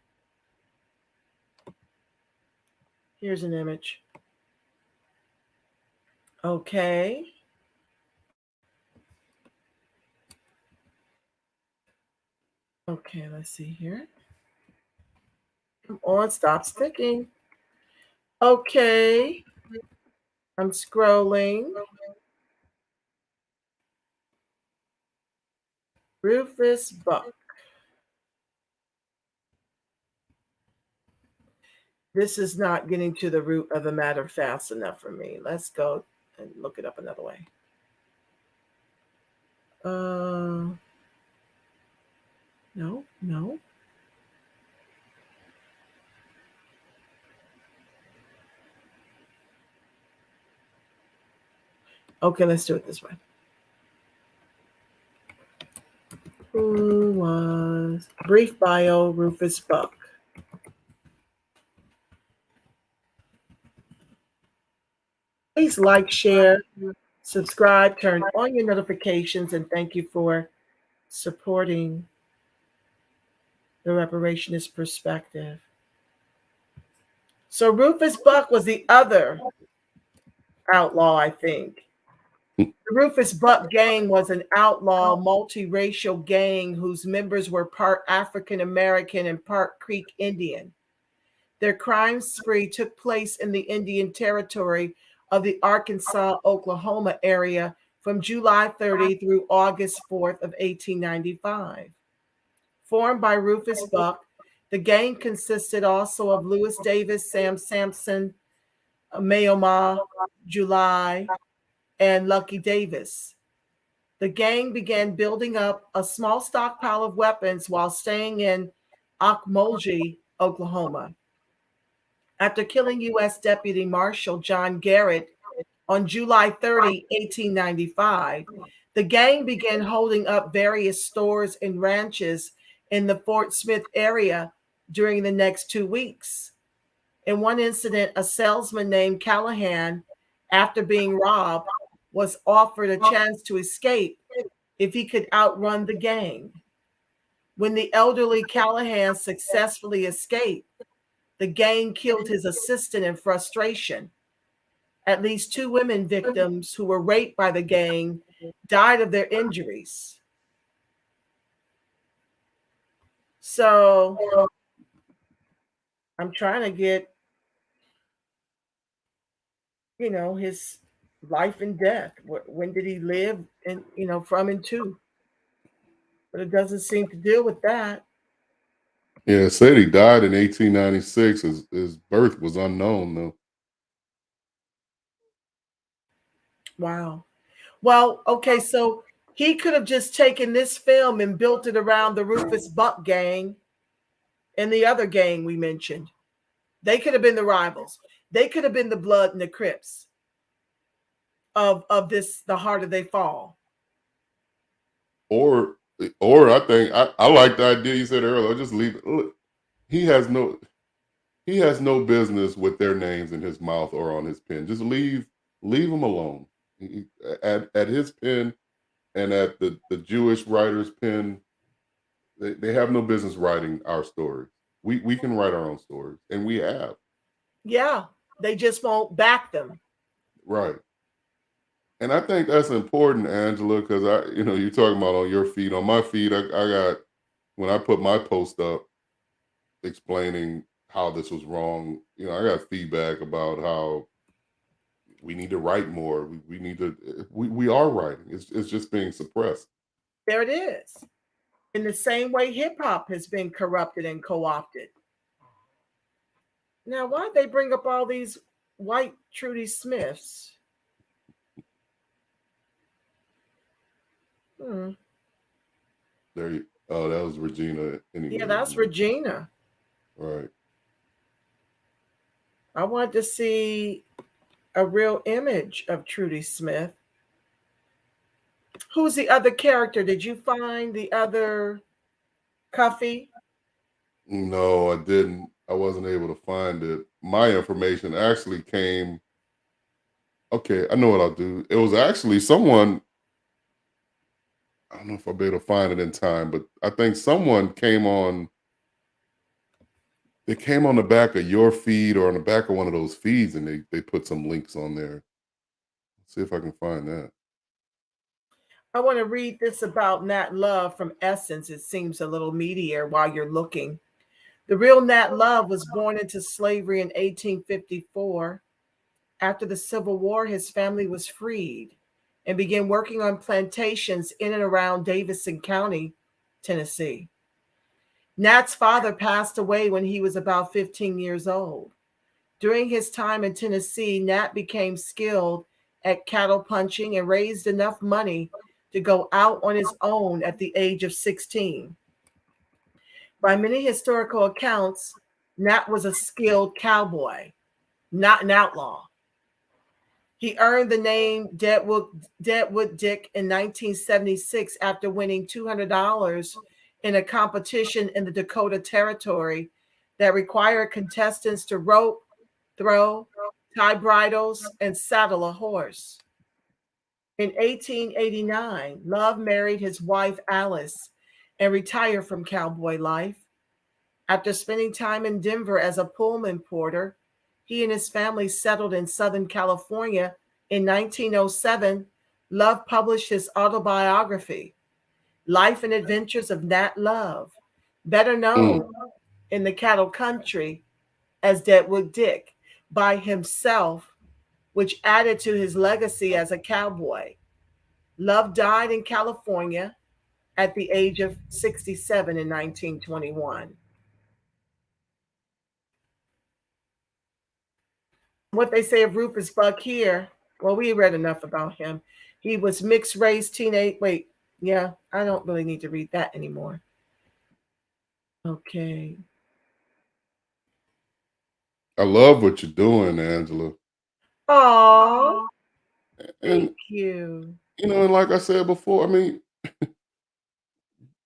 Here's an image. Okay. Okay, let's see here. Come on, stop sticking. Okay. I'm scrolling. Rufus Buck. This is not getting to the root of the matter fast enough for me. Let's go and look it up another way. No. Okay, let's do it this way. Who was brief bio, Rufus Buck? Please like, share, subscribe, turn on your notifications, and thank you for supporting the reparationist perspective. So Rufus Buck was the other outlaw, I think. The Rufus Buck gang was an outlaw, multiracial gang whose members were part African American and part Creek Indian. Their crime spree took place in the Indian Territory of the Arkansas, Oklahoma area from July 30 through August 4th of 1895. Formed by Rufus Buck, the gang consisted also of Lewis Davis, Sam Sampson, Mayoma, July, and Lucky Davis. The gang began building up a small stockpile of weapons while staying in Okmulgee, Oklahoma. After killing U.S. Deputy Marshal John Garrett on July 30, 1895, the gang began holding up various stores and ranches in the Fort Smith area during the next 2 weeks. In one incident, a salesman named Callahan, after being robbed, was offered a chance to escape if he could outrun the gang. When the elderly Callahan successfully escaped, the gang killed his assistant in frustration. At least 2 women victims who were raped by the gang died of their injuries. So I'm trying to get, his life and death. When did he live and, from and to? But it doesn't seem to deal with that. Yeah, it said he died in 1896. His birth was unknown, though. Wow. Well, okay, so he could have just taken this film and built it around the Rufus Buck gang and the other gang we mentioned. They could have been the rivals. They could have been the Blood and the Crips of this, the Harder They Fall. Or I think I like the idea you said earlier. Just leave it. Look, he has no business with their names in his mouth or on his pen. Just leave him alone. At his pen and at the Jewish writer's pen, they have no business writing our stories. We can write our own stories, and we have. Yeah, they just won't back them. Right. And I think that's important, Angela, because you're talking about on your feed. On my feed, I got, when I put my post up explaining how this was wrong, I got feedback about how we need to write more. We are writing. It's just being suppressed. There it is. in the same way hip hop has been corrupted and co opted. Now, why'd they bring up all these white Trudy Smiths? Hmm. There you. Oh, that was Regina. Anyway, Yeah, that's Regina. right. I want to see a real image of Trudy Smith. Who's the other character? Did you find the other Cuffy? No, I didn't. I wasn't able to find it. My information actually came. Okay, I know what I'll do. It was actually someone. I don't know if I'll be able to find it in time, but I think someone came on. They came on the back of your feed or on the back of one of those feeds, and they put some links on there. Let's see if I can find that. I want to read this about Nat Love from Essence. It seems a little meatier while you're looking. The real Nat Love was born into slavery in 1854. After the Civil War, his family was freed and began working on plantations in and around Davidson County, Tennessee. Nat's father passed away when he was about 15 years old. During his time in Tennessee, Nat became skilled at cattle punching and raised enough money to go out on his own at the age of 16. By many historical accounts, Nat was a skilled cowboy, not an outlaw. He earned the name Deadwood Dick in 1976 after winning $200 in a competition in the Dakota Territory that required contestants to rope, throw, tie bridles, and saddle a horse. In 1889, Love married his wife Alice and retired from cowboy life. After spending time in Denver as a Pullman porter, he and his family settled in Southern California. In 1907, Love published his autobiography, Life and Adventures of Nat Love, better known in the cattle country as Deadwood Dick, by himself, which added to his legacy as a cowboy. Love died in California at the age of 67 in 1921. What they say of Rufus Buck here, well, we read enough about him. He was mixed race teenage. Wait, yeah, I don't really need to read that anymore. Okay. I love what you're doing, Angela. Oh, And thank you. and like I said before, I mean,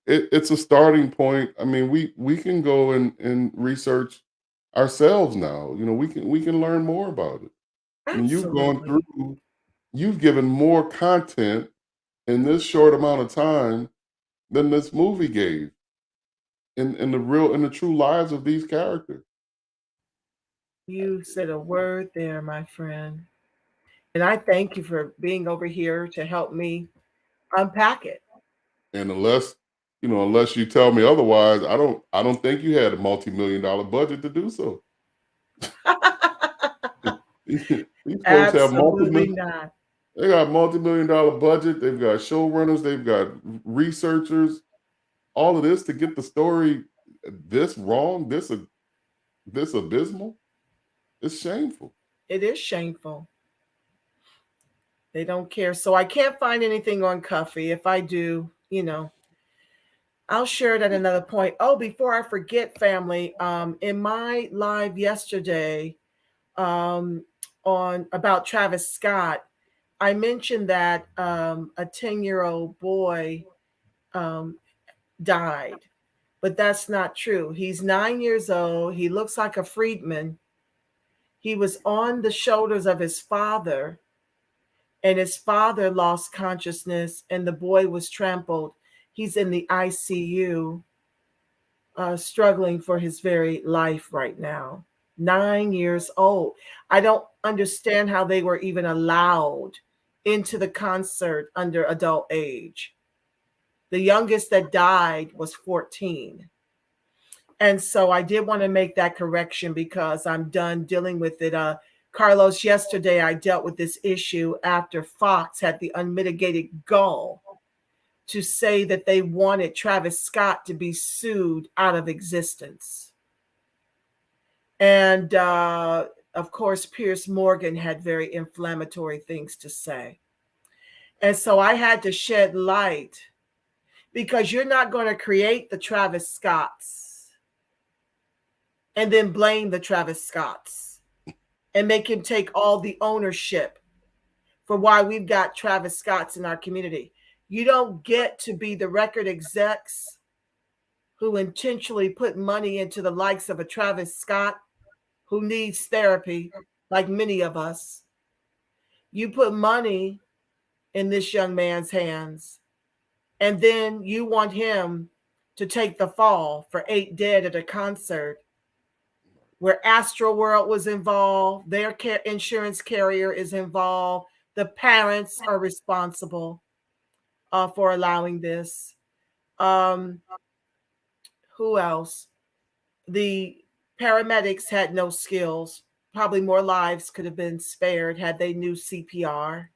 it's a starting point. I mean, we can go and research ourselves now. We can learn more about it. I mean, Absolutely. you've given more content in this short amount of time than this movie gave in the true lives of these characters. You said a word there, my friend. And I thank you for being over here to help me unpack it. And unless you tell me otherwise, I don't think you had a multi-million-dollar budget to do so. These folks have Absolutely not. they got multi-million-dollar budget, they've got showrunners, they've got researchers, all of this to get the story this wrong, this abysmal. It's shameful. It is shameful. They don't care. So I can't find anything on Cuffy. If I do, I'll share it at another point. Oh, before I forget, family, in my live yesterday on about Travis Scott, I mentioned that a 10-year-old boy died, but that's not true. He's 9 years old. He looks like a freedman. He was on the shoulders of his father, and his father lost consciousness, and the boy was trampled. He's in the ICU, struggling for his very life right now. 9 years old. I don't understand how they were even allowed into the concert under adult age. The youngest that died was 14. And so I did want to make that correction because I'm done dealing with it. Carlos, yesterday I dealt with this issue after Fox had the unmitigated gall to say that they wanted Travis Scott to be sued out of existence. And of course, Piers Morgan had very inflammatory things to say. And so I had to shed light, because you're not going to create the Travis Scotts and then blame the Travis Scotts and make him take all the ownership for why we've got Travis Scotts in our community. You don't get to be the record execs who intentionally put money into the likes of a Travis Scott who needs therapy, like many of us. You put money in this young man's hands, and then you want him to take the fall for 8 dead at a concert where Astroworld was involved, their insurance carrier is involved, the parents are responsible for allowing this. Who else? The paramedics had no skills. Probably more lives could have been spared had they knew CPR.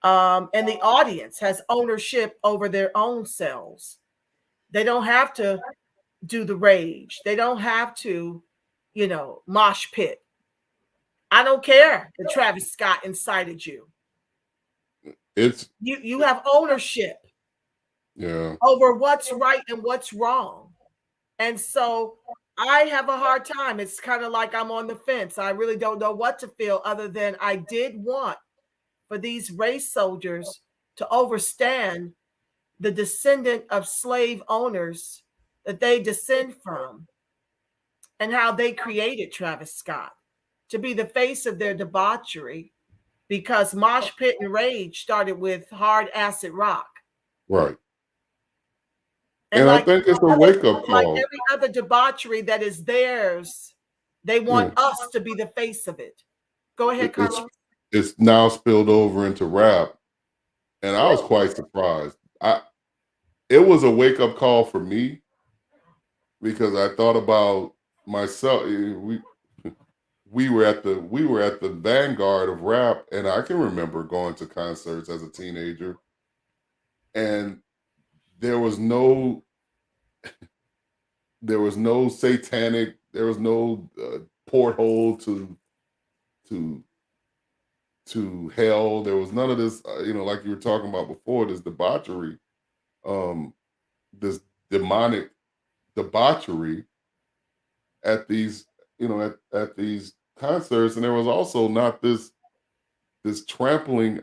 And the audience has ownership over their own selves. They don't have to do the rage. They don't have to, mosh pit. I don't care that Travis Scott incited you. You have ownership over what's right and what's wrong. And so I have a hard time. It's kind of like I'm on the fence. I really don't know what to feel, other than I did want for these race soldiers to understand the descendant of slave owners that they descend from, and how they created Travis Scott to be the face of their debauchery, because mosh pit and rage started with hard acid rock. Right. And like, I think it's a wake-up call. Like every other debauchery that is theirs, they want us to be the face of it. Go ahead, Carlos. It's now spilled over into rap, and I was quite surprised. It was a wake-up call for me, because I thought about myself. We were at the vanguard of rap, and I can remember going to concerts as a teenager, and there was no satanic, there was no porthole to hell. There was none of this, like you were talking about before, this debauchery, this demonic debauchery at these, at these concerts. And there was also not this trampling.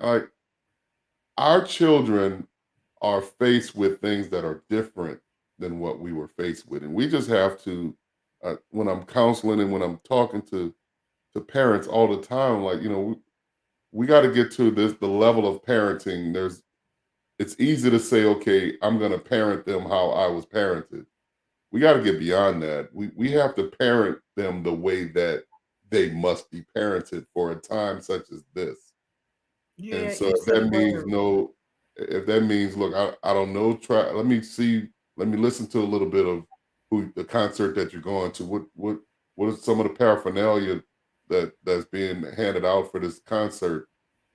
Our children are faced with things that are different than what we were faced with. And we just have to, when I'm counseling and when I'm talking to parents all the time, like, we got to get to the level of parenting. It's easy to say, okay, I'm going to parent them how I was parented. We got to get beyond that. We have to parent them the way that they must be parented for a time such as this. Yeah, and so if that means, look, I don't know, let me listen to a little bit of the concert that you're going to. What is some of the paraphernalia that's being handed out for this concert,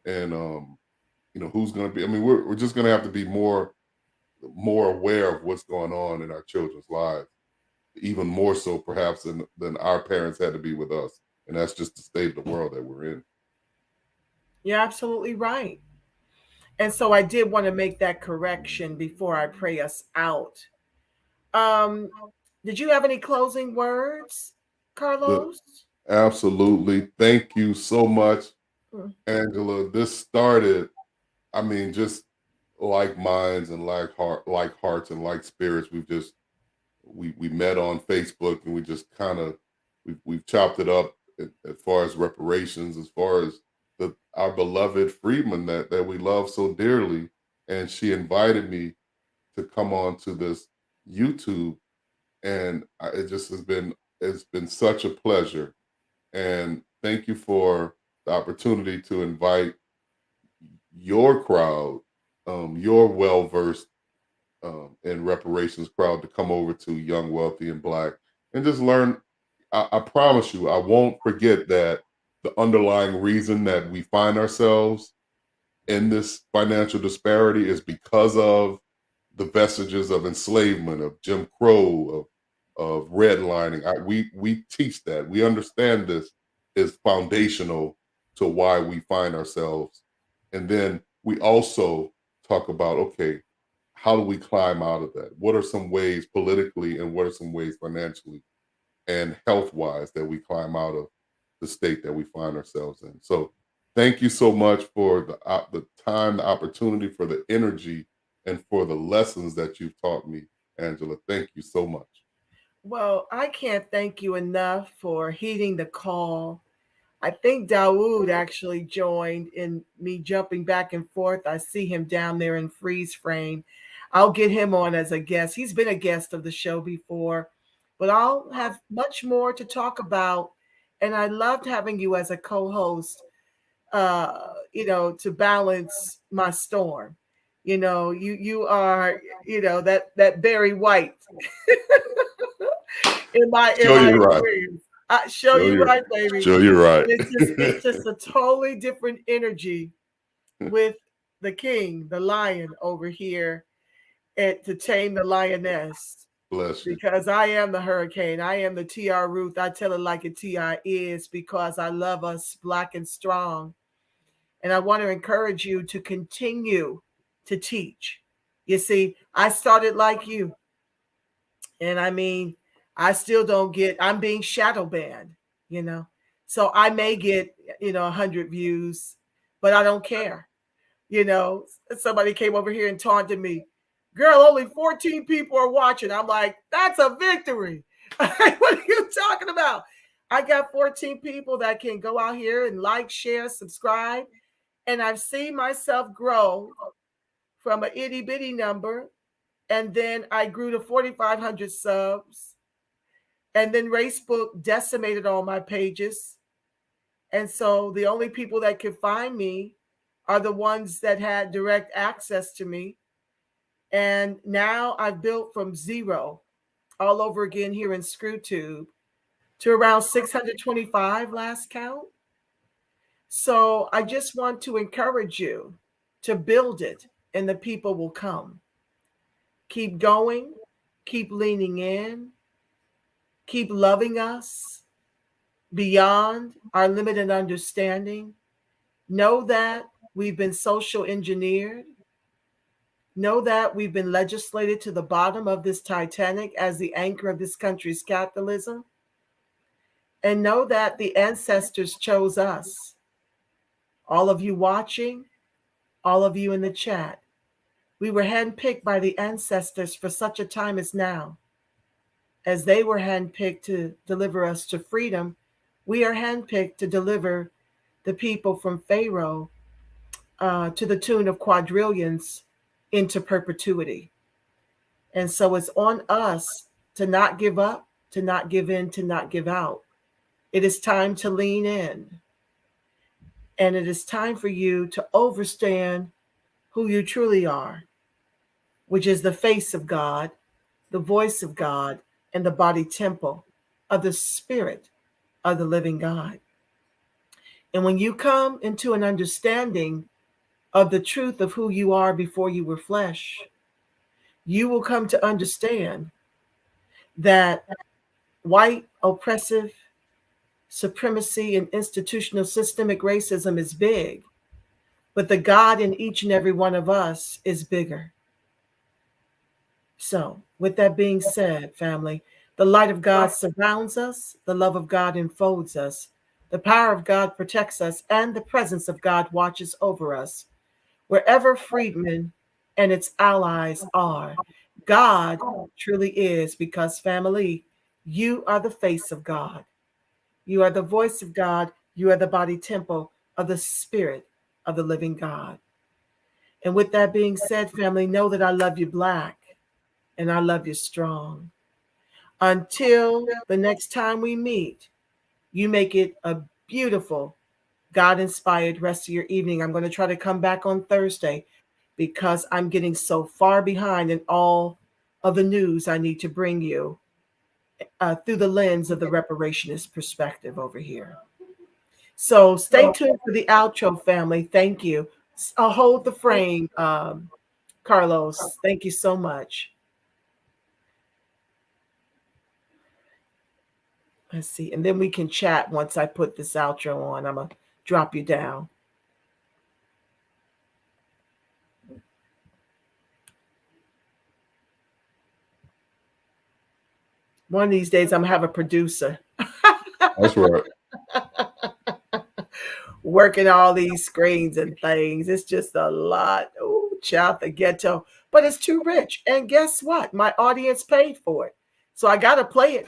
and who's going to be. I mean, we're just going to have to be more aware of what's going on in our children's lives, even more so perhaps than our parents had to be with us. And that's just the state of the world that we're in. You're absolutely right. And so I did want to make that correction before I pray us out. Did you have any closing words, Carlos? Absolutely. Thank you so much, Angela. This started, I mean, just like minds and like hearts and like spirits. We met on Facebook, and we just kind of we've chopped it up as far as reparations, as far as our beloved Freedman that we love so dearly. And she invited me to come on to this YouTube, and it's been such a pleasure. And thank you for the opportunity to invite your crowd, your well-versed in reparations crowd, to come over to Young, Wealthy, and Black and just learn. I promise you, I won't forget that the underlying reason that we find ourselves in this financial disparity is because of the vestiges of enslavement, of Jim Crow, of redlining. We teach that. We understand this is foundational to why we find ourselves. And then we also talk about, okay, how do we climb out of that? What are some ways politically and what are some ways financially and health-wise that we climb out of the state that we find ourselves in? So thank you so much for the time, the opportunity, for the energy, and for the lessons that you've taught me, Angela. Thank you so much. Well, I can't thank you enough for heeding the call. I think Dawood actually joined in me jumping back and forth. I see him down there in freeze frame. I'll get him on as a guest. He's been a guest of the show before, but I'll have much more to talk about. And I loved having you as a co-host, to balance my storm. You are, that Barry White in my You're right. experience. I show you right, baby. Sure, you're right. It's just a totally different energy with the king, the lion over here, and to tame the lioness. Bless you. Because I am the hurricane. I am the TR Ruth. I tell it like it TR is, because I love us black and strong. And I want to encourage you to continue to teach. You see, I started like you. And I mean, I still don't get, I'm being shadow banned, So I may get, 100 views, but I don't care. Somebody came over here and taunted me. Girl, only 14 people are watching. I'm like, that's a victory. What are you talking about? I got 14 people that can go out here and like, share, subscribe. And I've seen myself grow from an itty bitty number. And then I grew to 4,500 subs. And then Facebook decimated all my pages. And so the only people that could find me are the ones that had direct access to me. And now I've built from zero all over again here in ScrewTube to around 625 last count. So I just want to encourage you to build it, and the people will come. Keep going, keep leaning in, keep loving us beyond our limited understanding. Know that we've been social engineered. Know that we've been legislated to the bottom of this Titanic as the anchor of this country's capitalism. And know that the ancestors chose us. All of you watching, all of you in the chat, we were handpicked by the ancestors for such a time as now. As they were handpicked to deliver us to freedom, we are handpicked to deliver the people from Pharaoh to the tune of quadrillions into perpetuity. And so it's on us to not give up, to not give in, to not give out. It is time to lean in. And it is time for you to understand who you truly are, which is the face of God, the voice of God, and the body temple of the Spirit of the living God. And when you come into an understanding of the truth of who you are before you were flesh, you will come to understand that white oppressive supremacy and institutional systemic racism is big, but the God in each and every one of us is bigger. So, with that being said, family, the light of God surrounds us, the love of God enfolds us, the power of God protects us, and the presence of God watches over us. Wherever Freedman and its allies are, God truly is, because, family, you are the face of God. You are the voice of God. You are the body temple of the Spirit of the living God. And with that being said, family, know that I love you black and I love you strong. Until the next time we meet, you make it a beautiful, God-inspired rest of your evening. I'm going to try to come back on Thursday because I'm getting so far behind in all of the news I need to bring you through the lens of the reparationist perspective over here. So stay tuned for the outro, family. Thank you. I'll hold the frame, Carlos. Thank you so much. Let's see. And then we can chat once I put this outro on. I'm going to drop you down. One of these days, I'm going to have a producer. That's right. Working all these screens and things. It's just a lot. Oh, child, the ghetto. But it's too rich. And guess what? My audience paid for it. So I got to play it.